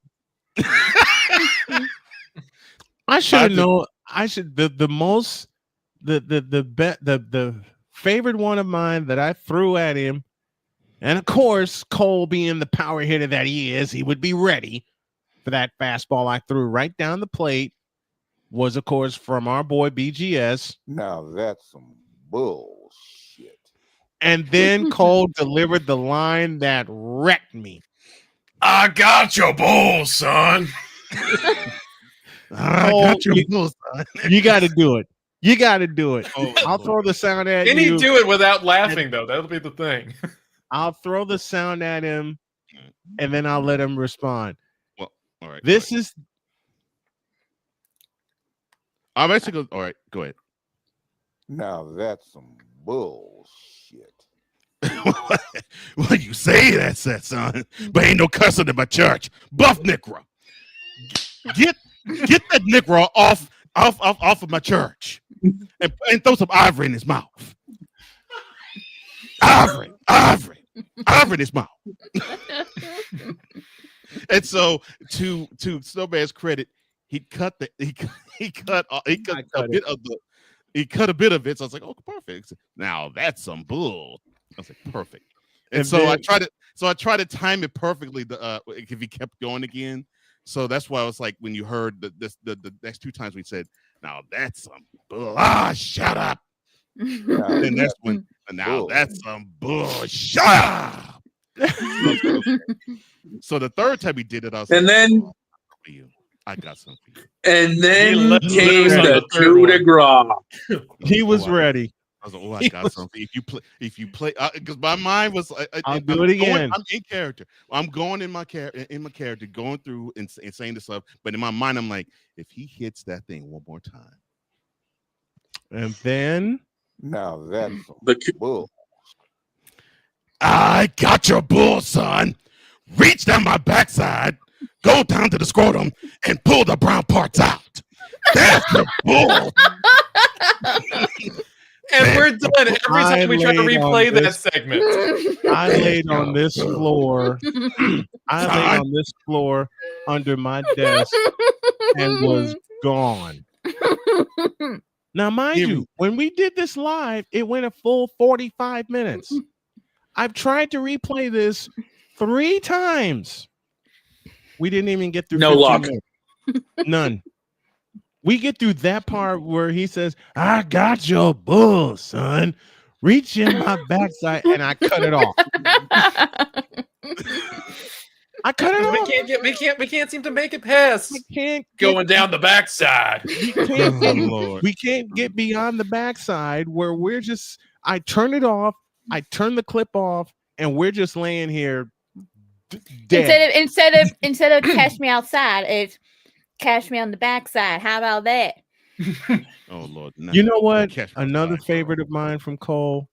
I should have known. I should the most the favorite one of mine that I threw at him, and of course Cole being the power hitter that he is, he would be ready for that fastball I threw right down the plate. Was of course from our boy BGS. Now that's some bullshit. And then Cole delivered the line that wrecked me. I got your bull, son. I got your bull, son. You got to do it. You got to do it. I'll throw the sound at Can you. he do it without laughing, though? That'll be the thing. I'll throw the sound at him, and then I'll let him respond. Well, all right. This is. I'm actually going. All right, go ahead. Now that's some bullshit. Well, you say that, son, but ain't no cussing in my church. Buff Negro, get that Negro off of my church, and throw some ivory in his mouth. Ivory in his mouth. And so, to Snowman's credit, he cut a bit of it. So I was like, oh, perfect. Now that's some bull. I was like, perfect. And so I tried to time it perfectly. If he kept going again, so that's why I was like, when you heard the next two times we said, now that's some bull. Ah, shut up. And that's when. Now that's some bull. Shut up. So the third time he did it, I was and like, then oh, for you. I got something for you. And then came the coup de grace. He was ready. I was like, oh, I got something. If you play, because my mind was, I'll do it again. I'm in character. I'm going in my character, going through and saying this stuff. But in my mind, I'm like, if he hits that thing one more time, and then now that's the bull. I got your bull, son. Reach down my backside, go down to the scrotum, and pull the brown parts out. That's the bull. And we're done every time we try to replay that segment. I laid on this floor. I laid on this floor under my desk and was gone. Now, mind you, when we did this live, it went a full 45 minutes. I've tried to replay this 3 times. We didn't even get through. No luck. Minutes. None. We get through that part where he says, I got your bull, son. Reach in my backside, and I cut it off. I cut it off. We can't seem to make it past. Going down the backside. We can't get beyond the backside where we're just. I turn it off. I turn the clip off, and we're just laying here. Dead. Instead of catch me outside, it's catch me on the backside. How about that? Oh Lord! You know what? Another favorite of mine from Cole.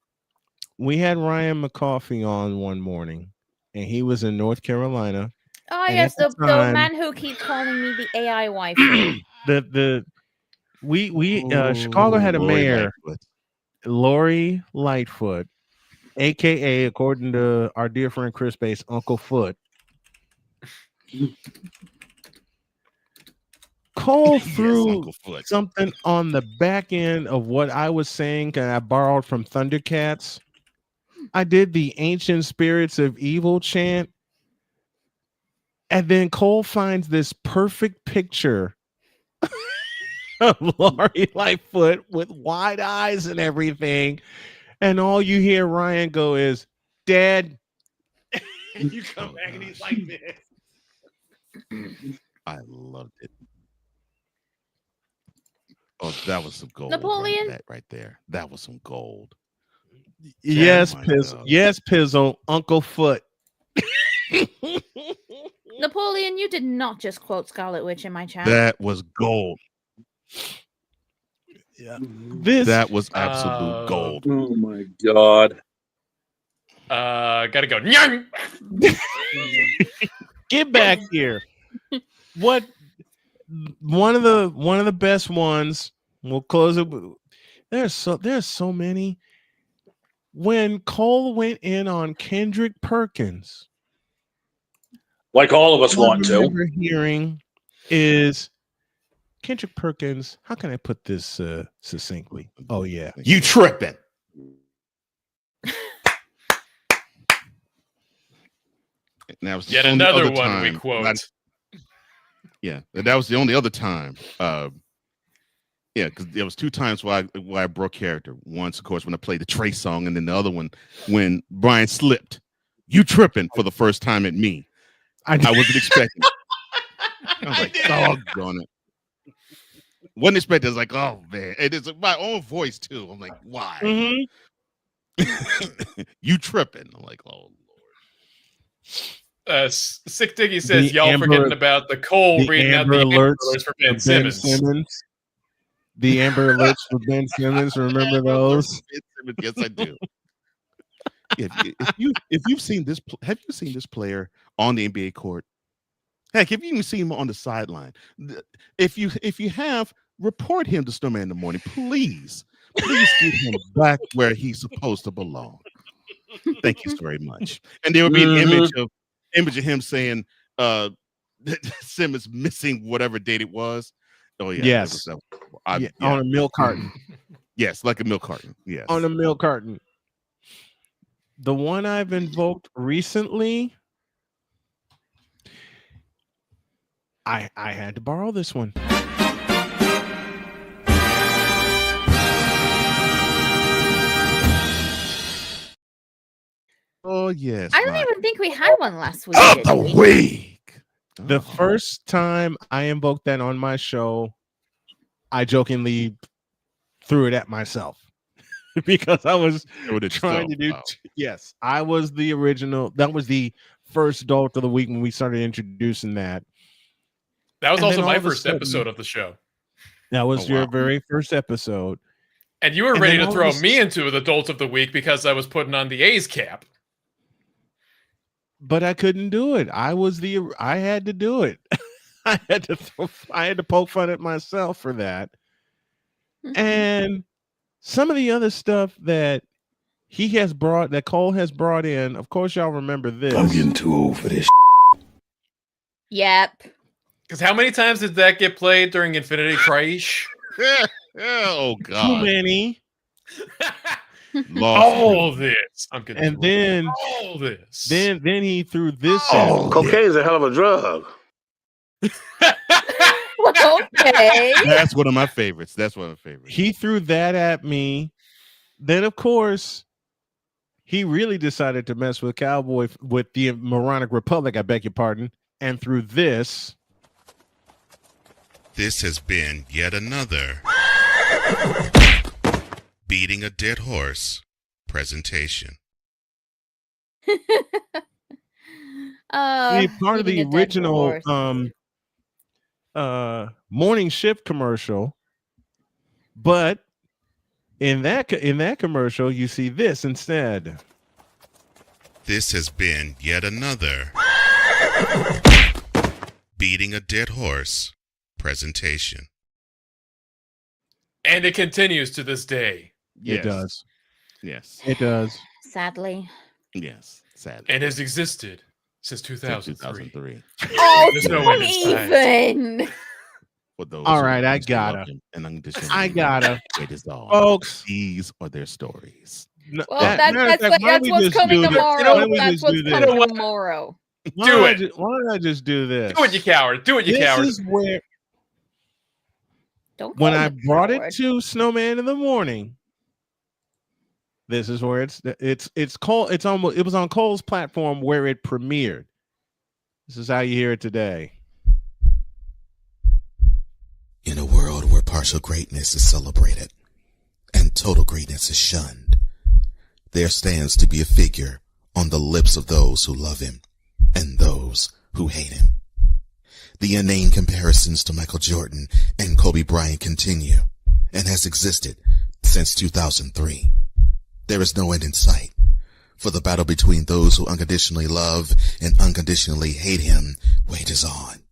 We had Ryan McCoffey on one morning, and he was in North Carolina. Oh yes, the man who keeps calling me the AI wife. Chicago had a mayor, Lori Lightfoot, aka, according to our dear friend Chris Bass, Uncle Foot. Cole threw something on the back end of what I was saying, and I borrowed from Thundercats. I did the Ancient Spirits of Evil chant, and then Cole finds this perfect picture of Lori Lightfoot with wide eyes and everything, and all you hear Ryan go is, Dad. And you come back and he's like this. I loved it. Oh, that was some gold. Napoleon? Right there. That was some gold. Yes, Pizzle. Yes, Pizzle. Uncle Foot. Napoleon, you did not just quote Scarlet Witch in my chat. That was gold. Yeah. That was absolute gold. Oh my God. Gotta go. Get back here. What? One of the best ones. We'll close it. There's so many. When Cole went in on Kendrick Perkins, like all of us want to. Hearing is Kendrick Perkins, how can I put this succinctly? Oh yeah, you tripping. Now yet another one we quote. That was the only other time. Because there was 2 times why I broke character. Once, of course, when I played the Trey song, and then the other one when Brian slipped. You tripping for the first time at me. I wasn't expecting it. I was like, doggone it. Wasn't expecting. I was like, oh man, it is my own voice too. I'm like, why? Mm-hmm. You tripping? I'm like, oh Lord. Sick Diggy says y'all forgetting about the Cole reading out the Amber Alerts for Ben Simmons. The Amber Alerts for Ben Simmons. Remember those? Yes, I do. If you've seen this, have you seen this player on the NBA court? Heck, have you even seen him on the sideline? If you have, report him to Snowman in the Morning, please get him back where he's supposed to belong. Thank you very much. And there would be an image of him saying Simmons missing whatever date it was. Oh yeah, yes, on a milk carton. Yes, like a milk carton. Yes, on a milk carton. The one I've invoked recently, I had to borrow this one. Oh yes. I don't even think we had one last week. Of the week. The first time I invoked that on my show, I jokingly threw it at myself because I was trying to do. Yes, I was the original. That was the first adult of the week when we started introducing that. That was also my first episode of the show. That was your very first episode. And you were ready to throw me into the adult of the week because I was putting on the A's cap. But I couldn't do it. I had to do it. I had to poke fun at myself for that. And some of the other stuff that Cole has brought in, of course, y'all remember this. I'm getting too old for this. Yep. Because how many times did that get played during Infinity Crisis? Oh God. Too many. All this. I'm kidding. And then all this. Then he threw this. Cocaine's a hell of a drug. Okay. That's one of my favorites. He threw that at me. Then, of course, he really decided to mess with Cowboy with the Moronic Republic, I beg your pardon, and threw this. This has been yet another beating a dead horse presentation. Part of the original morning shift commercial, but in that commercial you see this instead. This has been yet another beating a dead horse presentation. And it continues to this day. Yes. It does. Yes. It does. Sadly. Yes. Sadly. And has existed since 2003. Oh, there's no end in even. All right, I gotta. Folks, these are their stories. Well, that's what's coming tomorrow. That's what's coming tomorrow. Why don't I just do this? Do it, you coward. Do it, you coward. This is where. When I brought it to Snowman in the Morning, this is where it was on Cole's platform where it premiered. This is how you hear it today. In a world where partial greatness is celebrated and total greatness is shunned, there stands to be a figure on the lips of those who love him and those who hate him. The inane comparisons to Michael Jordan and Kobe Bryant continue and has existed since 2003. There is no end in sight, for the battle between those who unconditionally love and unconditionally hate him wages on.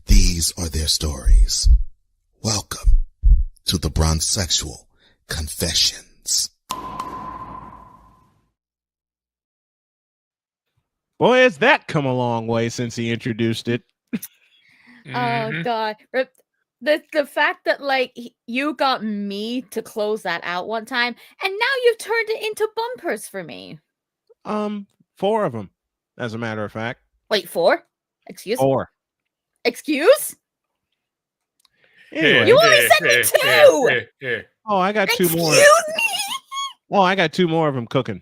These are their stories. Welcome to the Bronzexual Confessions. Boy, has that come a long way since he introduced it. Oh God! the fact that like you got me to close that out one time, and now you've turned it into bumpers for me. 4 of them, as a matter of fact. Wait, 4? Excuse? 4. Excuse? Anyway, you only sent me 2. Oh, I got 2 more. Excuse me. Oh, I got 2 more of them cooking.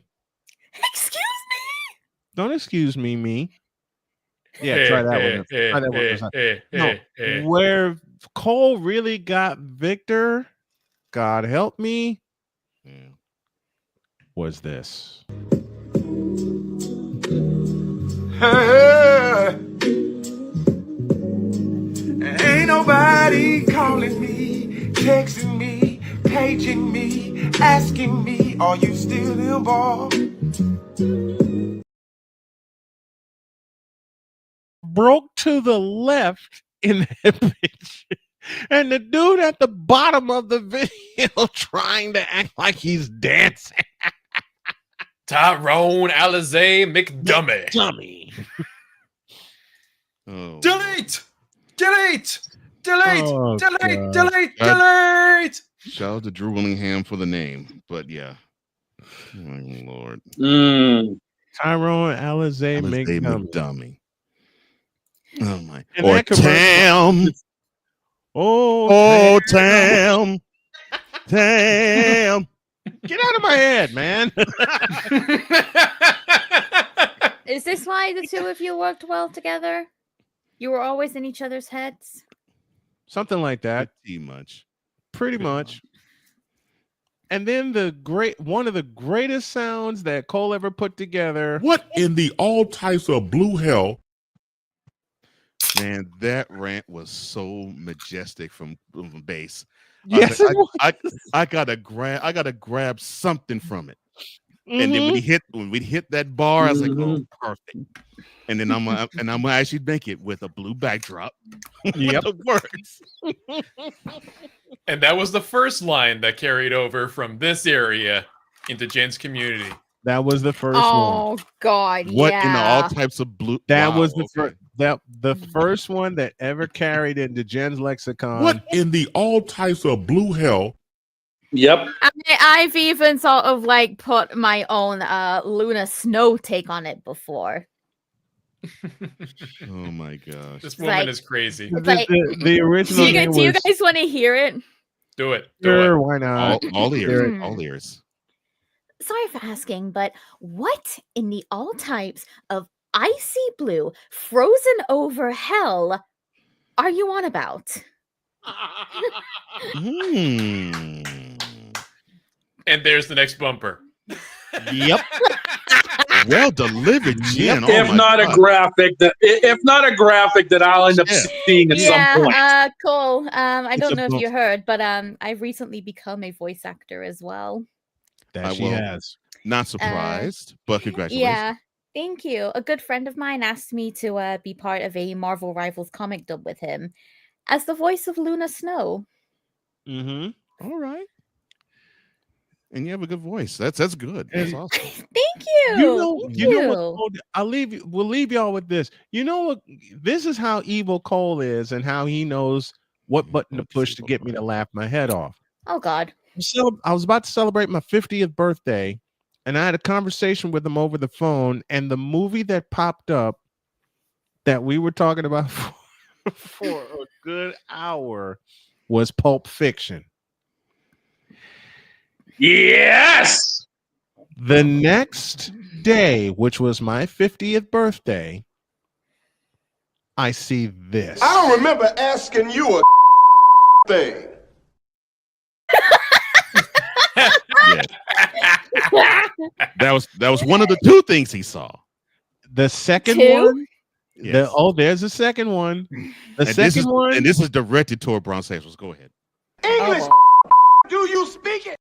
Excuse me. Don't excuse me. Yeah, try that one. Try that one. No, where Cole really got Victor, God help me, was this. Ain't nobody calling me, texting me, paging me, asking me, are you still involved? Broke to the left in that picture. And the dude at the bottom of the video trying to act like he's dancing. Tyrone Alizé McDummy. Delete! Oh, Delete! Shout out to Drew Willingham for the name, but yeah. Oh, Lord. Tyrone Alizé McDummy. Oh my. And Or that commercial- Tam. Oh, Tam. Tam. Get out of my head, man. Is this why the 2 of you worked well together? You were always in each other's heads? Something like that. Pretty much. And then one of the greatest sounds that Cole ever put together. What in the all types of blue hell? Man, that rant was so majestic from bass. Yes, I gotta grab something from it. And then when we hit that bar, I was like, oh, perfect. And then I'm gonna actually make it with a blue backdrop. Yep, it works. And that was the first line that carried over from this area into Jen's community. That was the first one. Oh God! What yeah. in all types of blue? That Wow, was the first one that ever carried into Jen's lexicon. What in the all types of blue hell? Yep. I've even sort of like put my own Luna Snow take on it before. Oh my gosh! This woman is crazy. The original. Do you guys want to hear it? Do it. Sure, why not? All ears. All ears. Sorry for asking, but what in the all types of icy blue, frozen over hell are you on about? And there's the next bumper. Yep. Well delivered, Jen. If not a graphic that I'll end up seeing at some point. Cool. I don't a know if bump. you heard, but I've recently become a voice actor as well. That she has. Not surprised, but congratulations. Yeah, thank you. A good friend of mine asked me to be part of a Marvel Rivals comic dub with him as the voice of Luna Snow. Mm-hmm. All right. And you have a good voice. That's good. That's awesome. Thank you. You know what? We'll leave y'all with this. You know what? This is how evil Cole is, and how he knows what button to push to get me to laugh my head off. Oh God. So I was about to celebrate my 50th birthday, and I had a conversation with him over the phone, and the movie that popped up that we were talking about for a good hour was Pulp Fiction. Yes. The next day, which was my 50th birthday, I see this. I don't remember asking you a thing. That was one of the 2 things he saw. The second 2? one. Yes. There's a second one. The And second one. And this is directed toward Bron Sexuals. Go ahead. English, do you speak it?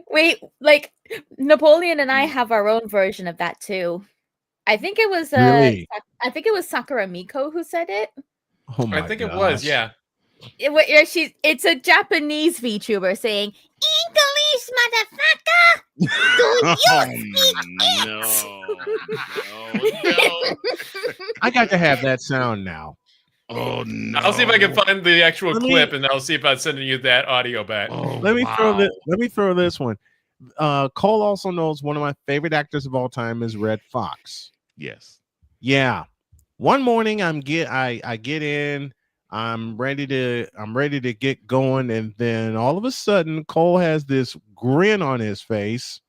Wait, like Napoleon and I have our own version of that too. I think it was Really? I think it was Sakura Miko who said it. Oh my I think it was, yeah. It's a Japanese VTuber saying English, motherfucker. Do you speak no. I got to have that sound now. Oh no! I'll see if I can find the actual Let me- clip, and I'll see if I'm sending you that audio back. Let me throw this one. Cole also knows one of my favorite actors of all time is Red Fox. Yes. Yeah. One morning I get in, I'm ready to get going, and then all of a sudden Cole has this grin on his face,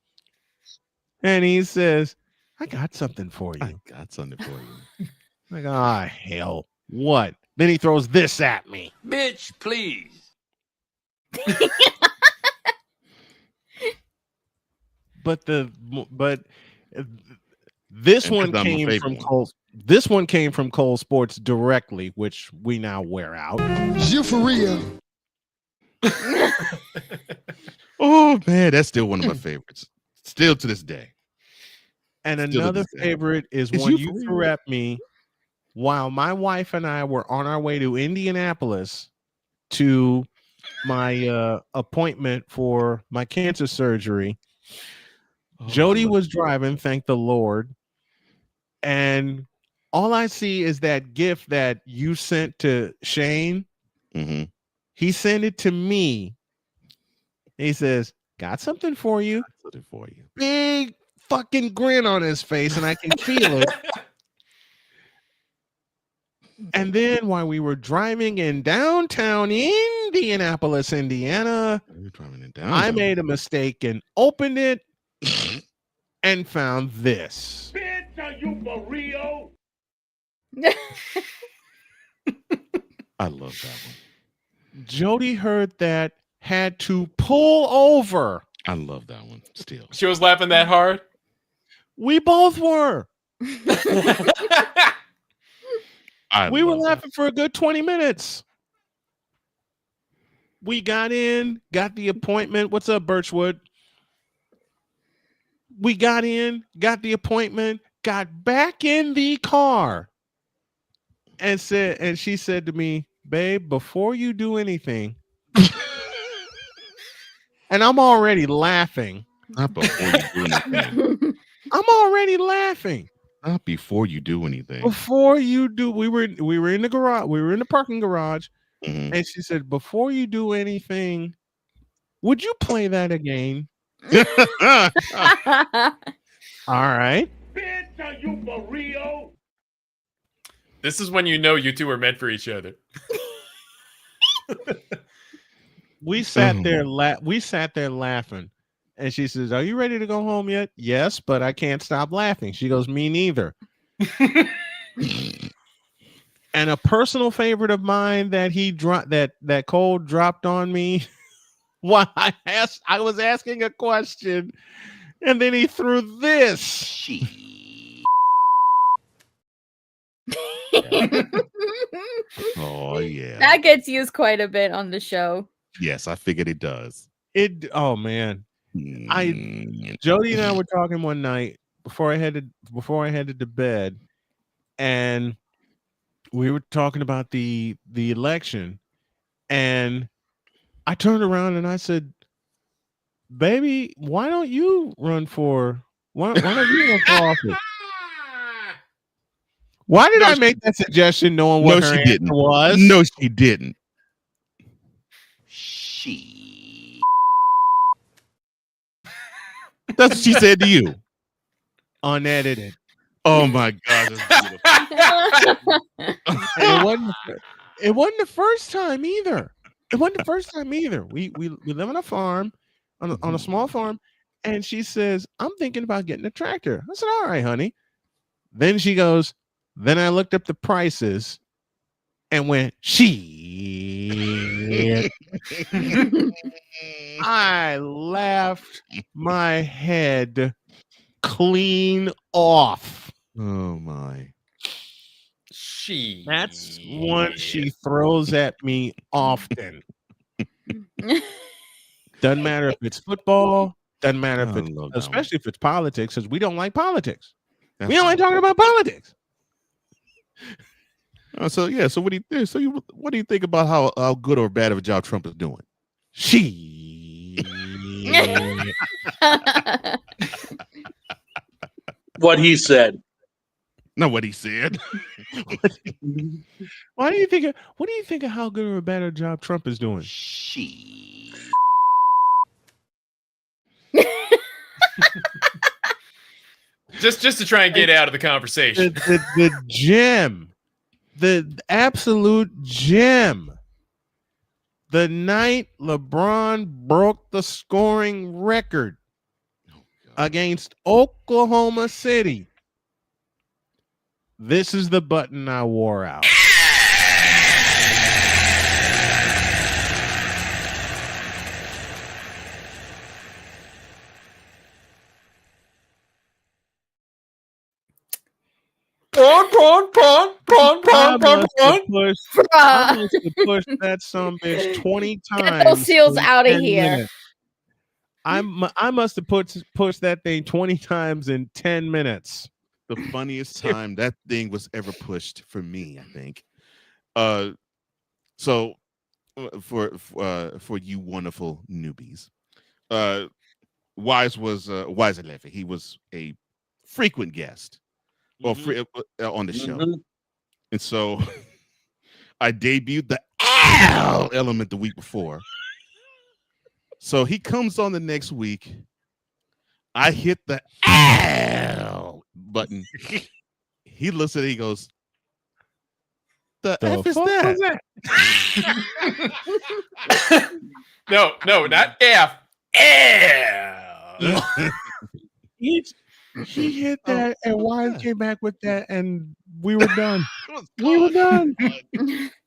and he says, "I got something for you." I got something for you. Like, ah, hell, what? Then he throws this at me. Bitch, please. But this And one that's not my came favorite from one. Cole. This one came from Cole Sports directly, which we now wear out. You for real? Oh man, that's still one of my favorites. Still to this day. And Still to another this day. favorite is Is one you you for threw real? at me while my wife and I were on our way to Indianapolis to my appointment for my cancer surgery. Jody was driving, thank the Lord. And all I see is that gift that you sent to Shane. Mm-hmm. He sent it to me. He says, "Got something for you." Something for you. Big fucking grin on his face, and I can feel it. And then while we were driving in downtown Indianapolis, Indiana, I made a mistake and opened it and found this. Bitch, are you for real? I love that one. Jody heard that, had to pull over. I love that one still. She was laughing that hard. We both were. We were love laughing for a good 20 minutes. We got in, got the appointment. What's up, Birchwood? We got in, got the appointment, got back in the car, and she said to me, "Babe, before you do anything," and I'm already laughing. Not before you do anything. I'm already laughing. Not before you do anything. Before you do, we were in the garage, we were in the parking garage, Mhm. and she said, "Before you do anything, would you play that again?" All right. Bitch, are you for real? This is when you know you two are meant for each other. We sat there laughing, and she says, "Are you ready to go home yet?" "Yes, but I can't stop laughing." She goes, "Me neither." And a personal favorite of mine that he dropped, that Cole dropped on me while I was asking a question, and then he threw this. Oh yeah. That gets used quite a bit on the show. Yes, I figured it does. Oh man. Jody and I were talking one night before I headed to bed, and we were talking about the election, and I turned around and I said, "Baby, why don't you run for office?" Why did I make that suggestion knowing what her answer was? No, she didn't. That's what she said to you. Unedited. Oh my God. That's beautiful. And it wasn't the first time either. We live on a farm, on a small farm, and she says, "I'm thinking about getting a tractor." I said, "All right, honey." Then she goes, "Then I looked up the prices and went, shit." I laughed my head clean off. Oh my. That's one she throws at me often. Doesn't matter if it's football, doesn't matter if it's, especially if it's politics, because we don't like politics. We don't like talking about politics. So what do you what do you think about how good or bad of a job Trump is doing? What he said. Not what he said. What do you think of how good or bad a job Trump is doing? just to try and get out of the conversation. The gem, the absolute gem. The night LeBron broke the scoring record against Oklahoma City. This is the button I wore out. I must have pushed that sumbitch 20 times. Get those seals out of here. I must have pushed that thing 20 times in 10 minutes. The funniest time that thing was ever pushed for me, I think. So for you wonderful newbies, Wise was Wise 11. He was a frequent guest or on the show, and so I debuted the ow element the week before. So he comes on the next week. I hit the ow button. He looks at it. He goes, "The F is that?" No, not F. He hit that, and Wise came back with that, and we were done. We were done.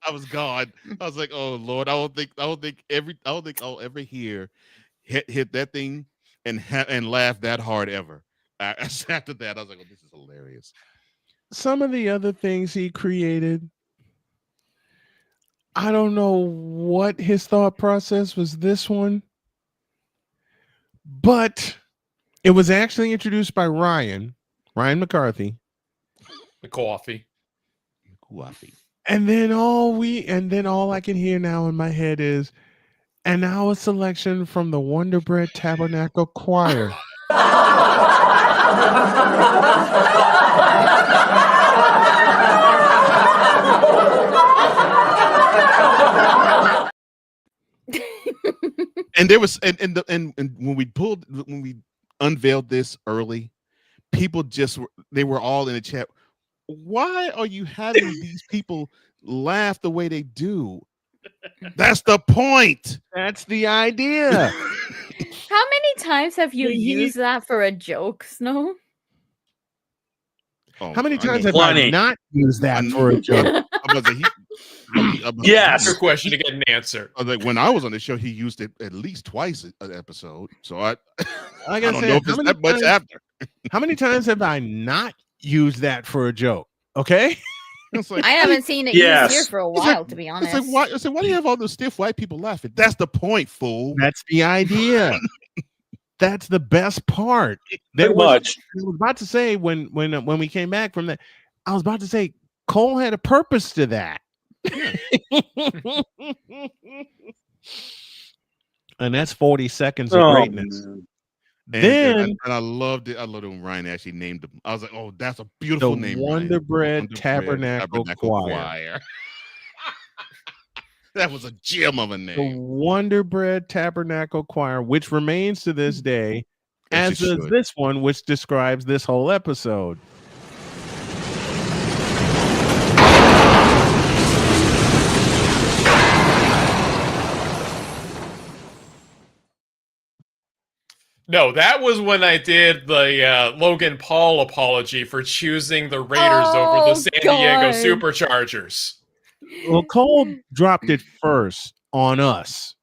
I was gone. I was like, "Oh Lord, I don't think I'll ever hear hit that thing and laugh that hard ever." After that, I was like, "Oh, this is hilarious." Some of the other things he created, I don't know what his thought process was. This one, but it was actually introduced by Ryan McCarthy. The coffee. And then all I can hear now in my head is, and now a selection from the Wonder Bread Tabernacle Choir. And there was and when we unveiled this early, people they were all in the chat. Why are you having these people laugh the way they do? That's the point. That's the idea. How many times have you used that for a joke, Snow? How many times have I not used that for a joke? Yes. Your question to get an answer. Like when I was on the show, he used it at least twice an episode. So I don't know if it's that much after. How many times have I not used that for a joke? Okay. I haven't seen it used here for a while, to be honest. It's like, why do you have all those stiff white people laughing? That's the point, fool. That's the idea. That's the best part. I was about to say when we came back from that, I was about to say Cole had a purpose to that. And that's 40 seconds of greatness. And I loved it. I loved it when Ryan actually named him. I was like, "Oh, that's a beautiful name." Wonder Bread Tabernacle Choir. That was a gem of a name. The Wonder Bread Tabernacle Choir, which remains to this day, as does this one, which describes this whole episode. No, that was when I did the Logan Paul apology for choosing the Raiders over the San Diego Superchargers. Well, Cole dropped it first on us,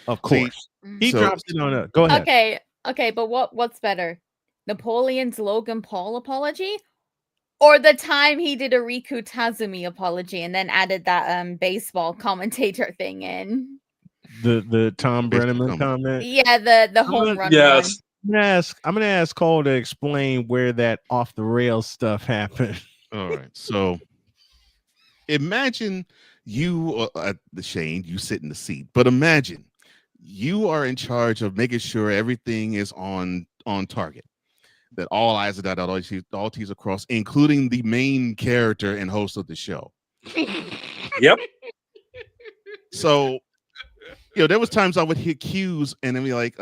of course. He drops it on us. Go ahead. Okay, but what's better? Napoleon's Logan Paul apology? Or the time he did a Riku Tazumi apology and then added that baseball commentator thing in? The Tom Brenneman comment. Yeah, the home run. Yes. I'm gonna ask Cole to explain where that off the rails stuff happened. All right. So imagine you, the Shane, you sit in the seat, but imagine you are in charge of making sure everything is on target, that all I's are dotted, all T's are crossed, including the main character and host of the show. Yep. So, there was times I would hit cues and then be like,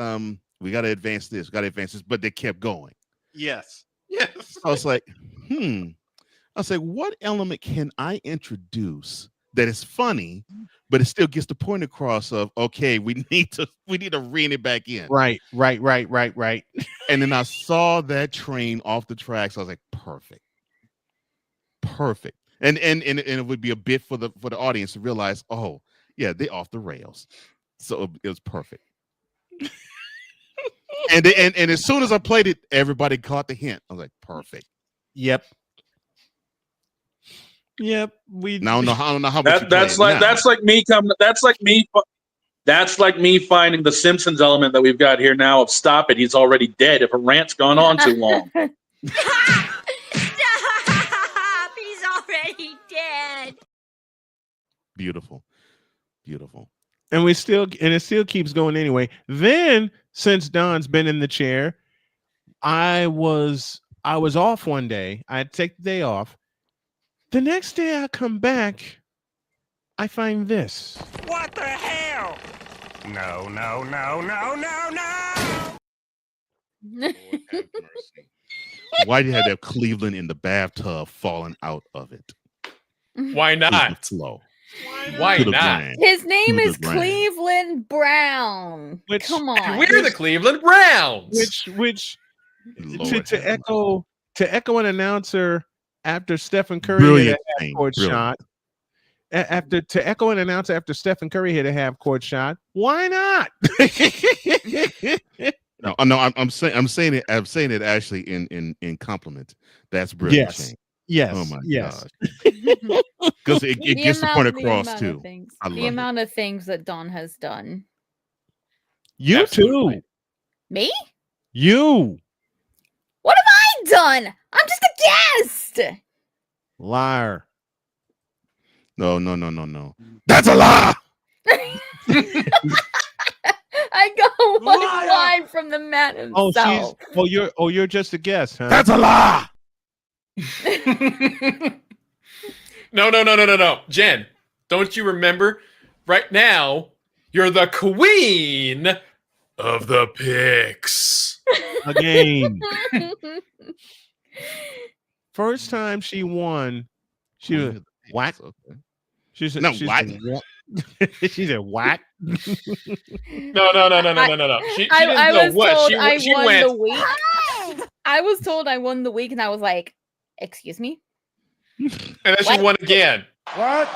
we got to advance this, but they kept going. Yes. I was like, what element can I introduce that is funny, but it still gets the point across of, okay, we need to rein it back in. Right. And then I saw that train off the tracks. I was like, perfect. And it would be a bit for the audience to realize, oh yeah, they off the rails. So it was perfect. and as soon as I played it, everybody caught the hint. I was like, perfect. Yep. I don't know how much that's like me finding the Simpsons element that we've got here now of stop it, he's already dead if a rant's gone on too long. Stop! He's already dead. Beautiful. And it still keeps going anyway. Then, since Don's been in the chair, I was off one day. I had to take the day off. The next day I come back, I find this. What the hell? No. Why do you have that Cleveland in the bathtub falling out of it? Why not? Slow. Why not? His name is Cleveland Brown. Come on. We're the Cleveland Browns. Which to echo an announcer after Stephen Curry Brilliant hit a half-court shot. To echo an announcer after Stephen Curry hit a half-court shot. Why not? No, I'm saying it actually in compliment. That's brilliant. Yes. Shane. Yes. Oh my yes. gosh. Because it gets the point across too. The amount of things that Don has done. You Absolutely. too. Me? You. What have I done? I'm just a guest. Liar. No. That's a lie. I got one line from the man himself. You're just a guest, huh? That's a lie. No. Jen, don't you remember? Right now, you're the queen of the picks. Again. First time she won, she was whack. Okay. She said, No, she what? said, what? She said, whack. No. She didn't I know was what. told She won went. the week. I was told I won the week, and I was like, "Excuse me." And then she won again. What?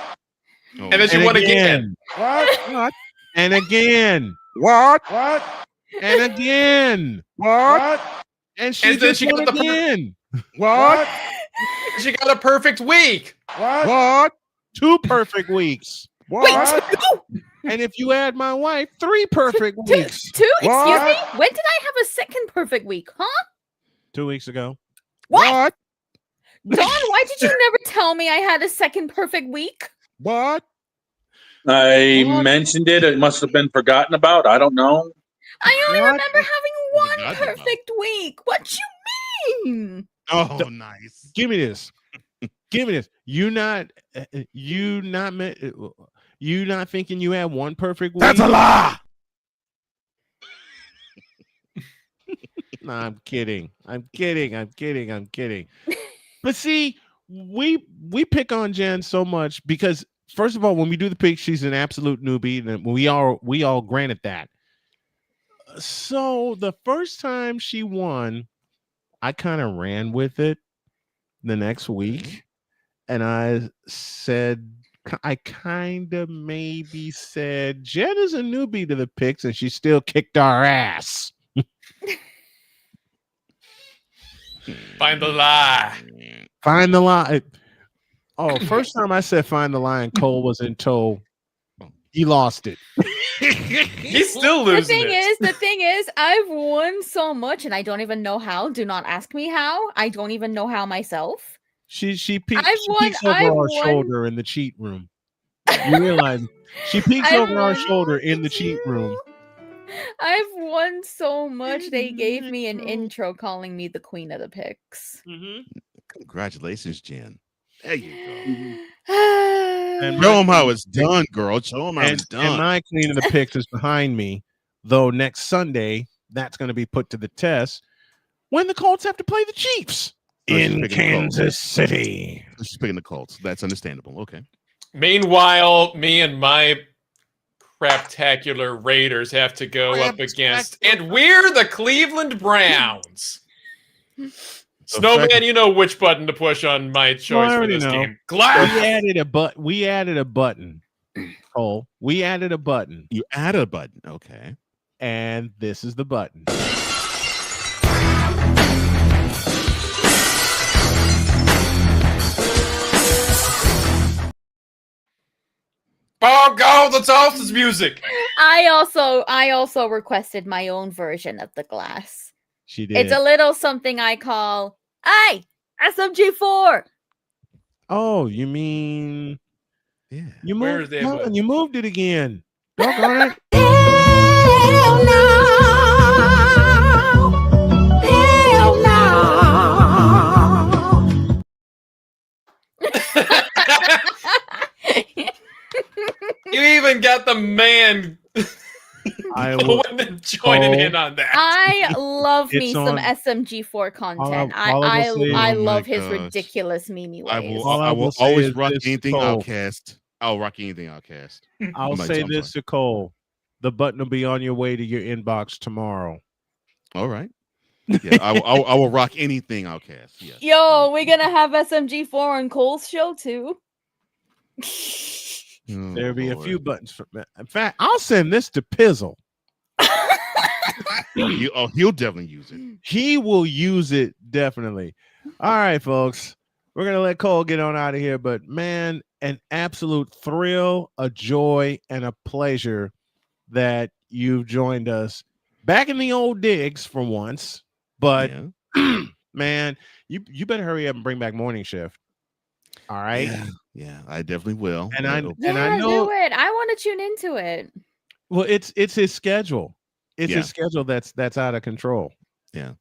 And then she won again. What? And again. What? And again. What? And And then she won got the again. What? She got a perfect week. What? 2 perfect weeks. What? And if you add my wife, 3 perfect weeks. Two? Excuse What? me? When did I have a second perfect week? Huh? 2 weeks ago. What? Don, why did you never tell me I had a second perfect week? What? I mentioned it. It must have been forgotten about. I don't know. I only What? remember having one Forgotten about. perfect week. What you mean? Oh, nice. Give me this. You not thinking you had 1 perfect week? That's a lie. No, I'm kidding. But see, we pick on Jen so much because first of all, when we do the pick, she's an absolute newbie, and we all granted that. So the first time she won, I kind of ran with it the next week, and I kind of maybe said Jen is a newbie to the picks, and she still kicked our ass. Find the lie. Find the lie. Oh, first time I said find the lie, and Cole was in tow. He lost it. He's still losing The thing is, I've won so much, and I don't even know how. Do not ask me how. I don't even know how myself. She peeks over our shoulder in the cheat room. You realize she peeks over our shoulder in the cheat room. I've won so much. They gave me an intro calling me the queen of the picks. Congratulations, Jen. There you go. And Show them how it's done, girl. Show them how it's done. And my queen of the picks is behind me. Though next Sunday, that's going to be put to the test when the Colts have to play the Chiefs in Kansas City. She's picking the Colts. That's understandable. Okay. Meanwhile, me and my craptacular Raiders have to go up against, and we're the Cleveland Browns. Snowman, you know which button to push on my choice for this game. Glass. We added a button. Cole, we added a button. You added a button. Okay. And this is the button. Oh God, the toast music. I also requested my own version of the glass. She did. It's a little something I call, hey, SMG4. Oh, you mean? Yeah. You Where's moved. that button? You moved it again. Doggone it. Hell no. You even got the man joining in on that. I love me It's some on- SMG4 content. all I will say- I oh love my his gosh. ridiculous meme I ways. will say always is rock this, anything Cole. Outcast. I'll rock anything Outcast. I'll say this to Cole. The button will be on your way to your inbox tomorrow. All right. Yeah, I will rock anything Outcast. Yes. Yo, we're gonna have SMG4 on Cole's show too. There'll be a few buttons. In fact, I'll send this to Pizzle. He'll definitely use it. He will use it definitely. All right, folks. We're gonna let Cole get on out of here, but man, an absolute thrill, a joy, and a pleasure that you've joined us back in the old digs for once. But man, you better hurry up and bring back morning shift. All right. Yeah, I definitely will. And I Do know it. I want to tune into it. well, it's his schedule. It's Yeah. his schedule that's out of control. Yeah.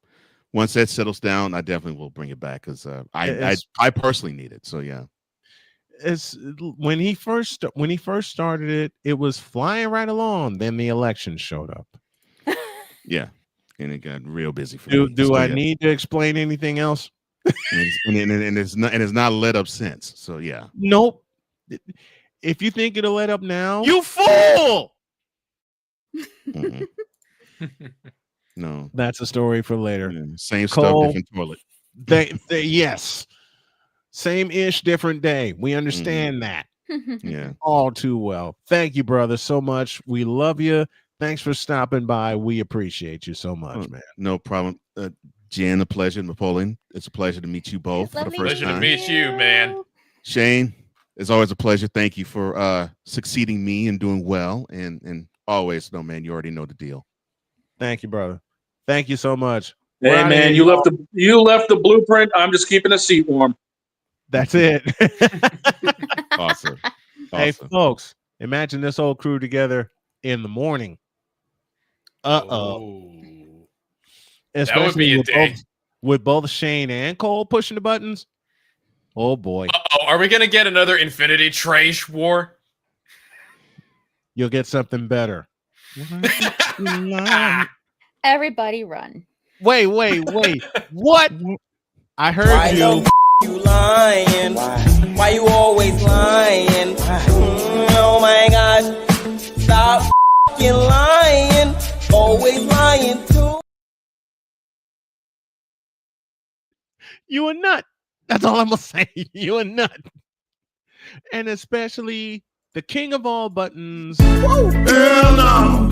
Once that settles down, I definitely will bring it back because I personally need it. So yeah. It's when he first started it, it was flying right along. Then the election showed up. Yeah. And it got real busy for Do me. do So, I yeah. need to explain anything else? and it's not let up since. So yeah. Nope. If you think it'll let up now, You fool! Mhm. No. that's a story for later. Yeah, same Cole, stuff, different toilet. They yes. Same ish, different day. We understand that Yeah. all too well. Thank you, brother, so much. We love you. Thanks for stopping by. We appreciate you so much, man. No problem. Jen, a pleasure. Napoleon, it's a pleasure to meet you both for the first Pleasure to time. meet you, man. Shane, it's always a pleasure. Thank you for succeeding me and doing well. And always, no man, you already know the deal. Thank you, brother. Thank you so much. Hey We're outta man, here, you left the blueprint. I'm just keeping the seat warm. That's it. Awesome. Hey, folks, imagine this whole crew together in the morning. That would be a with day. with both Shane and Cole pushing the buttons. Oh boy. Oh, are we gonna get another Infinity Trash war? You'll get something better. Everybody run. Wait. What? I heard Why you. the you lying? Why you always lying? Oh my gosh. Stop lying. Always lying too. You a nut. That's all I'm gonna say. You a nut. And especially the king of all buttons. Hell no.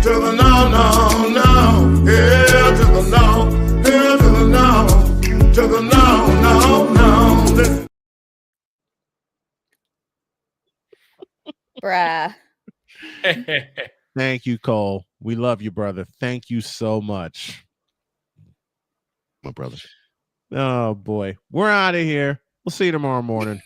To the no, no, no. Hell to the no. Hell to the no. To the no, no, no. Bruh. Thank you, Cole. We love you, brother. Thank you so much. My brother. Oh boy. We're out of here. We'll see you tomorrow morning.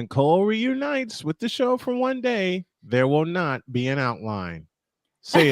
When Cole reunites with the show for one day, there will not be an outline. See ya.